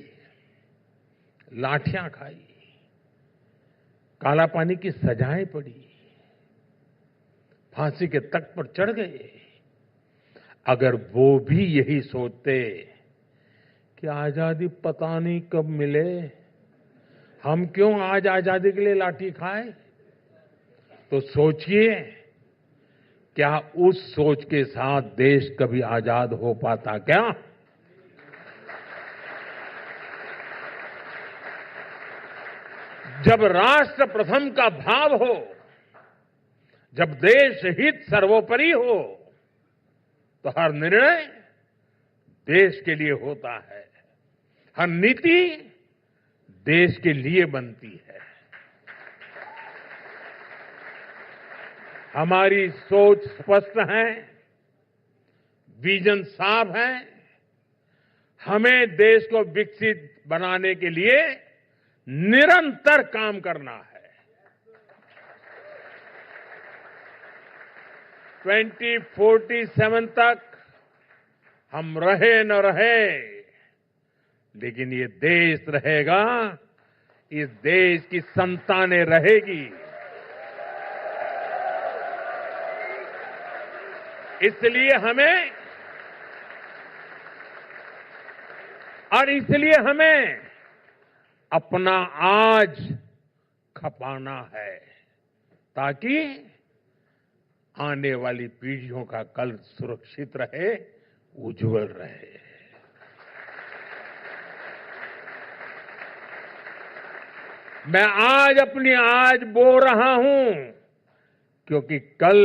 लाठियां खाई, काला पानी की सजाएं पड़ी, फांसी के तख्त पर चढ़ गए, अगर वो भी यही सोचते कि आजादी पता नहीं कब मिले, हम क्यों आज आजादी के लिए लाठी खाए, तो सोचिए क्या उस सोच के साथ देश कभी आजाद हो पाता क्या? जब राष्ट्र प्रथम का भाव हो, जब देश हित सर्वोपरि हो, तो हर निर्णय देश के लिए होता है, हर नीति देश के लिए बनती है। हमारी सोच स्पष्ट है, विजन साफ है। हमें देश को विकसित बनाने के लिए निरंतर काम करना है। 2047 तक हम रहे न रहे, लेकिन ये देश रहेगा, इस देश की संतानें रहेगी। इसलिए हमें अपना आज खपाना है, ताकि आने वाली पीढ़ियों का कल सुरक्षित रहे, उज्जवल रहे। मैं आज अपनी आज बो रहा हूं, क्योंकि कल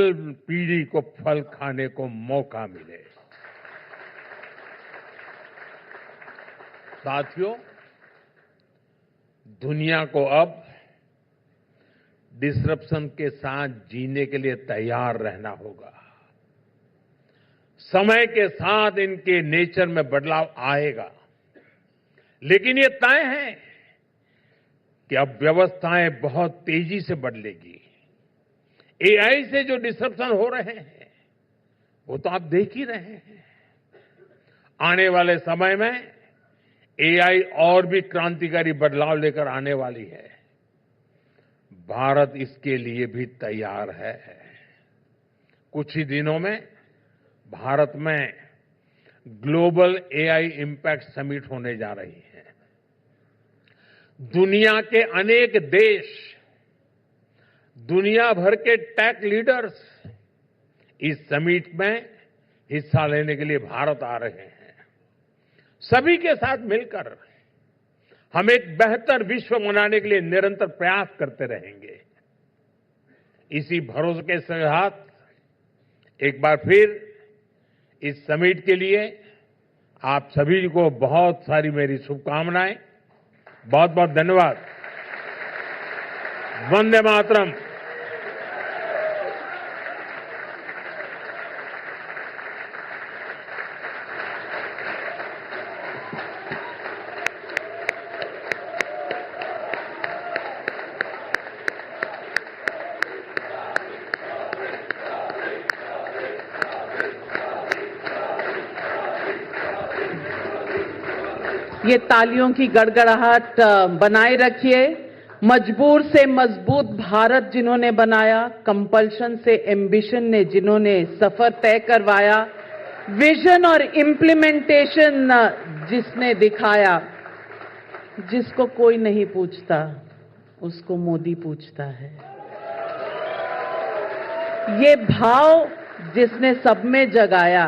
पीढ़ी को फल खाने को मौका मिले। साथियों, दुनिया को अब डिसरप्शन के साथ जीने के लिए तैयार रहना होगा। समय के साथ इनके नेचर में बदलाव आएगा, लेकिन ये तय है कि अब व्यवस्थाएं बहुत तेजी से बदलेगी। एआई से जो डिसरप्शन हो रहे हैं, वो तो आप देख ही रहे हैं। आने वाले समय में एआई और भी क्रांतिकारी बदलाव लेकर आने वाली है। भारत इसके लिए भी तैयार है। कुछ ही दिनों में भारत में ग्लोबल एआई इंपैक्ट समिट होने जा रही है। दुनिया के अनेक देश, दुनिया भर के टेक लीडर्स इस समिट में हिस्सा लेने के लिए भारत आ रहे हैं। सभी के साथ मिलकर हम एक बेहतर विश्व बनाने के लिए निरंतर प्रयास करते रहेंगे। इसी भरोसे के साथ एक बार फिर इस समिट के लिए आप सभी को बहुत सारी मेरी शुभकामनाएं। बहुत बहुत धन्यवाद। वंदे मातरम। ये तालियों की गड़गड़ाहट बनाए रखिए। मजबूर से मजबूत भारत जिन्होंने बनाया, कंपल्शन से एम्बिशन ने जिन्होंने सफर तय करवाया, विजन और इम्प्लीमेंटेशन जिसने दिखाया, जिसको कोई नहीं पूछता उसको मोदी पूछता है। ये भाव जिसने सब में जगाया,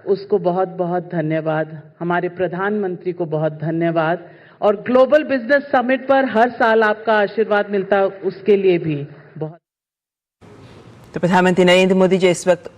उसको बहुत बहुत धन्यवाद। हमारे प्रधानमंत्री को बहुत धन्यवाद। और ग्लोबल बिजनेस समिट पर हर साल आपका आशीर्वाद मिलता है, उसके लिए भी बहुत। तो प्रधानमंत्री नरेंद्र मोदी जी इस वक्त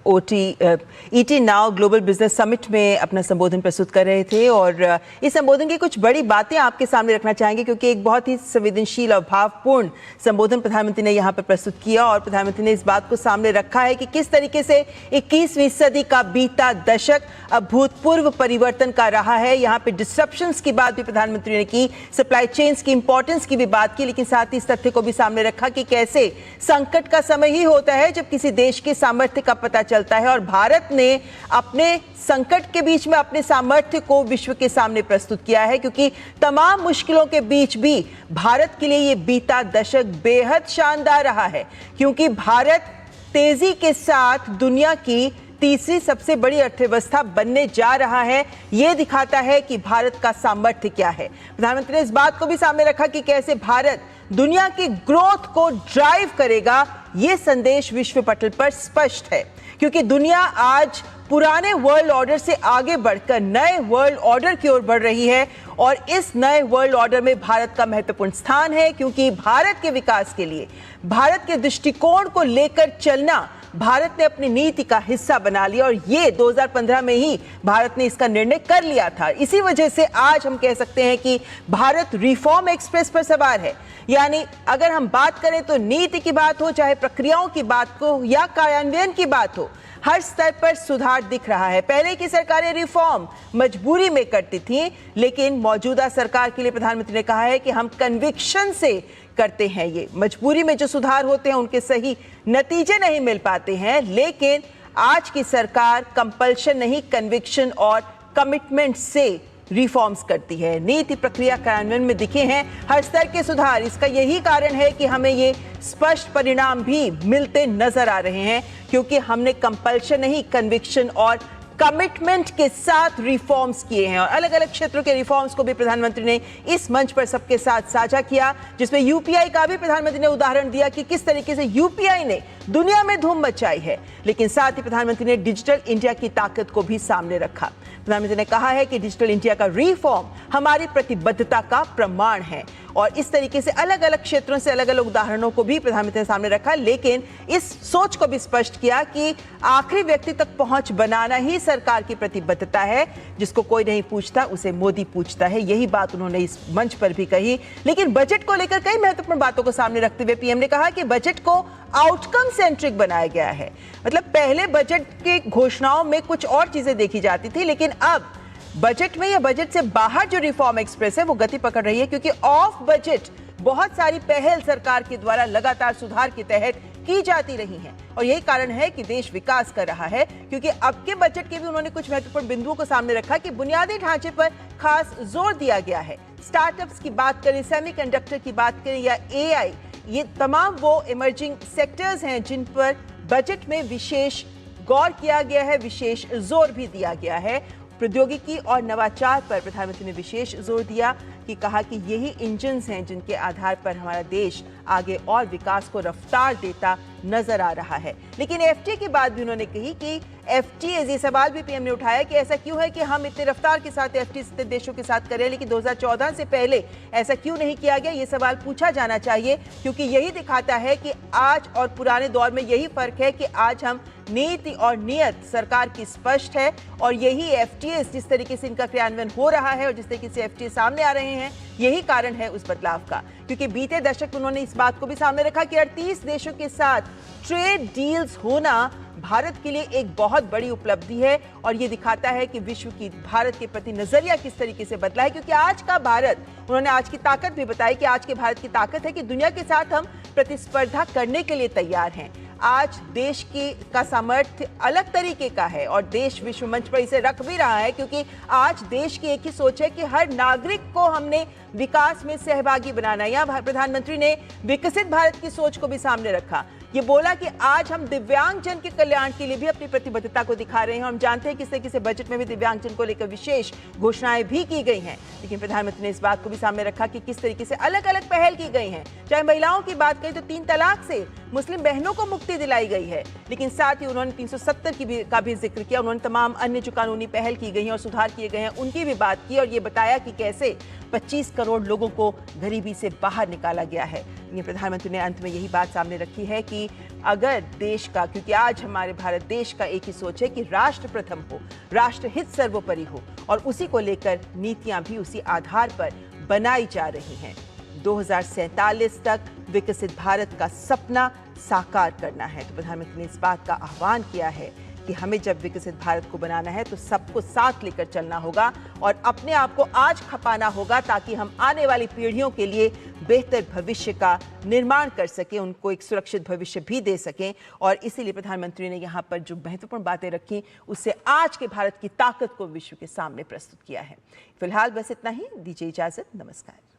ET now global business summit में अपना संबोधन प्रस्तुत कर रहे थे और इस संबोधन की कुछ बड़ी बातें आपके सामने रखना चाहेंगे क्योंकि एक बहुत ही संवेदनशील और भावपूर्ण संबोधन प्रधानमंत्री ने यहाँ पर प्रस्तुत किया और प्रधानमंत्री ने इस बात को सामने रखा है कि किस तरीके से 21वीं सदी का बीता दशक अभूतपूर्व परिवर्तन का रहा है। यहाँ पे डिस्ट्रप्शंस की बात भी प्रधानमंत्री ने की, सप्लाई चेन्स की इंपॉर्टेंस की भी बात की, लेकिन साथ ही इस तथ्य को भी सामने रखा कि कैसे संकट का समय ही होता है जब किसी देश के सामर्थ्य का पता चलता है और भारत ने अपने संकट के बीच में अपने सामर्थ्य को विश्व के सामने प्रस्तुत किया है क्योंकि तमाम मुश्किलों के बीच भी भारत के लिए ये बीता दशक बेहद शानदार रहा है क्योंकि भारत तेजी के साथ दुनिया की तीसरी सबसे बड़ी अर्थव्यवस्था बनने जा रहा है। यह दिखाता है कि भारत का सामर्थ्य क्या है। प्रधानमंत्री ने इस बात को भी सामने रखा कि कैसे भारत दुनिया की ग्रोथ को ड्राइव करेगा। यह संदेश विश्व पटल पर स्पष्ट है क्योंकि दुनिया आज पुराने वर्ल्ड ऑर्डर से आगे बढ़कर नए वर्ल्ड ऑर्डर की ओर बढ़ रही है और इस नए वर्ल्ड ऑर्डर में भारत का महत्वपूर्ण स्थान है क्योंकि भारत के विकास के लिए भारत के दृष्टिकोण को लेकर चलना भारत ने अपनी नीति का हिस्सा बना लिया और ये 2015 में ही भारत ने इसका निर्णय कर लिया था। इसी वजह से आज हम कह सकते हैं कि भारत रिफॉर्म एक्सप्रेस पर सवार है। यानी अगर हम बात करें तो नीति की बात हो, चाहे प्रक्रियाओं की बात हो या कार्यान्वयन की बात हो, हर स्तर पर सुधार दिख रहा है। पहले की सरकारें रिफॉर्म मजबूरी में करती थी, लेकिन मौजूदा सरकार के लिए प्रधानमंत्री ने कहा है कि हम कन्विक्शन से करते हैं। ये मजबूरी में जो सुधार होते हैं उनके सही नतीजे नहीं मिल पाते हैं, लेकिन आज की सरकार कंपल्शन नहीं, कन्विक्शन और कमिटमेंट से रिफॉर्म्स करती है। नीति प्रक्रिया कार्यान्वयन में दिखे हैं हर स्तर के सुधार। इसका यही कारण है कि हमें ये स्पष्ट परिणाम भी मिलते नजर आ रहे हैं क्योंकि हमने कंपल्शन नहीं, कन्विक्शन और कमिटमेंट के साथ रिफॉर्म्स किए हैं और अलग अलग क्षेत्रों के रिफॉर्म्स को भी प्रधानमंत्री ने इस मंच पर सबके साथ साझा किया, जिसमें यूपीआई का भी प्रधानमंत्री ने उदाहरण दिया कि किस तरीके से यूपीआई ने दुनिया में धूम मचाई है। लेकिन साथ ही प्रधानमंत्री ने डिजिटल इंडिया की ताकत को भी सामने रखा। प्रधानमंत्री ने कहा है कि डिजिटल इंडिया का रिफॉर्म हमारी प्रतिबद्धता का प्रमाण है और इस तरीके से अलग अलग क्षेत्रों से अलग अलग उदाहरणों को भी प्रधानमंत्री ने सामने रखा, लेकिन इस सोच को भी स्पष्ट किया कि आखिरी व्यक्ति तक पहुंच बनाना ही सरकार की प्रतिबद्धता है। जिसको कोई नहीं पूछता उसे मोदी पूछता है, यही बात उन्होंने इस मंच पर भी कही। लेकिन बजट को लेकर कई महत्वपूर्ण बातों को सामने रखते हुए पीएम ने कहा कि बजट को आउटकम सेंट्रिक बनाया गया है। मतलब पहले बजट की घोषणाओं में कुछ और चीजें देखी जाती थी, लेकिन अब बजट में या बजट से बाहर जो रिफॉर्म एक्सप्रेस है वो गति पकड़ रही है क्योंकि ऑफ बजट बहुत सारी पहल सरकार के द्वारा लगातार सुधार के तहत की जाती रही हैं और यही कारण है कि देश विकास कर रहा है। क्योंकि अब के बजट के भी उन्होंने कुछ महत्वपूर्ण बिंदुओं को सामने रखा कि बुनियादी ढांचे पर खास जोर दिया गया है। स्टार्टअप्स की बात करें, सेमीकंडक्टर की बात करें या एआई, ये तमाम वो इमर्जिंग सेक्टर्स हैं जिन पर बजट में विशेष गौर किया गया है, विशेष जोर भी दिया गया है। प्रौद्योगिकी और नवाचार पर प्रधानमंत्री ने विशेष जोर दिया कि कहा कि यही इंजन्स हैं जिनके आधार पर हमारा देश आगे और विकास को रफ्तार देता नजर आ रहा है। लेकिन एफटीए की बात भी उन्होंने कही कि एफटीए, ये सवाल भी पीएम ने उठाया कि ऐसा क्यों है कि हम इतने रफ्तार के साथ एफटीए देशों के साथ करें, लेकिन 2014 से पहले ऐसा क्यों नहीं किया गया। ये सवाल पूछा जाना चाहिए क्योंकि यही दिखाता है कि आज और पुराने दौर में यही फर्क है कि आज हम नीति और नियत सरकार की स्पष्ट है और यही एफटीए जिस तरीके से इनका क्रियान्वयन हो रहा है और जिस तरीके से एफटीए सामने आ रहे हैं, यही कारण है उस बदलाव का। क्योंकि बीते दशक उन्होंने इस बात को भी सामने रखा कि 38 देशों के साथ ट्रेड डील्स होना भारत के लिए एक बहुत बड़ी उपलब्धि है और ये दिखाता है कि विश्व की भारत के प्रति नजरिया किस तरीके से बदला है। क्योंकि आज का भारत, उन्होंने आज की ताकत भी बताई कि आज के भारत की ताकत है कि दुनिया के साथ हम प्रतिस्पर्धा करने के लिए तैयार हैं। आज देश का सामर्थ्य अलग तरीके का है और देश विश्व मंच पर इसे रख भी रहा है क्योंकि आज देश की एक ही सोच है कि हर नागरिक को हमने विकास में सहभागी बनाना है। यहाँ प्रधानमंत्री ने विकसित भारत की सोच को भी सामने रखा ये बोला कि आज हम दिव्यांगजन के कल्याण के लिए भी अपनी प्रतिबद्धता को दिखा रहे हैं। हम जानते हैं किसी किसी बजट में भी दिव्यांगजन को लेकर विशेष घोषणाएं भी की गई हैं, लेकिन प्रधानमंत्री ने इस बात को भी सामने रखा कि किस तरीके से अलग अलग पहल की गई हैं। चाहे महिलाओं की बात करें तो 3 तलाक से मुस्लिम बहनों को मुक्ति दिलाई गई है, लेकिन साथ ही उन्होंने 370 का भी जिक्र किया। उन्होंने तमाम अन्य जो कानूनी पहल की गई हैं और सुधार किए गए हैं उनकी भी बात की और ये बताया कि कैसे 25 करोड़ लोगों को गरीबी से बाहर निकाला गया है। ये प्रधानमंत्री ने अंत में यही बात सामने रखी है कि अगर देश का, क्योंकि आज हमारे भारत देश का एक ही सोच है कि राष्ट्र प्रथम हो, राष्ट्र हित सर्वोपरि हो, और उसी को लेकर नीतियां भी उसी आधार पर बनाई जा रही हैं। 2047 तक विकसित भारत का सपना साकार करना है। तो प्रधानमंत्री ने इस बात का आह्वान किया है कि हमें जब विकसित भारत को बनाना है तो सबको साथ लेकर चलना होगा और अपने आप को आज खपाना होगा ताकि हम आने वाली पीढ़ियों के लिए बेहतर भविष्य का निर्माण कर सकें, उनको एक सुरक्षित भविष्य भी दे सकें। और इसीलिए प्रधानमंत्री ने यहाँ पर जो महत्वपूर्ण बातें रखी उससे आज के भारत की ताकत को विश्व के सामने प्रस्तुत किया है। फिलहाल बस इतना ही, दीजिए इजाजत, नमस्कार।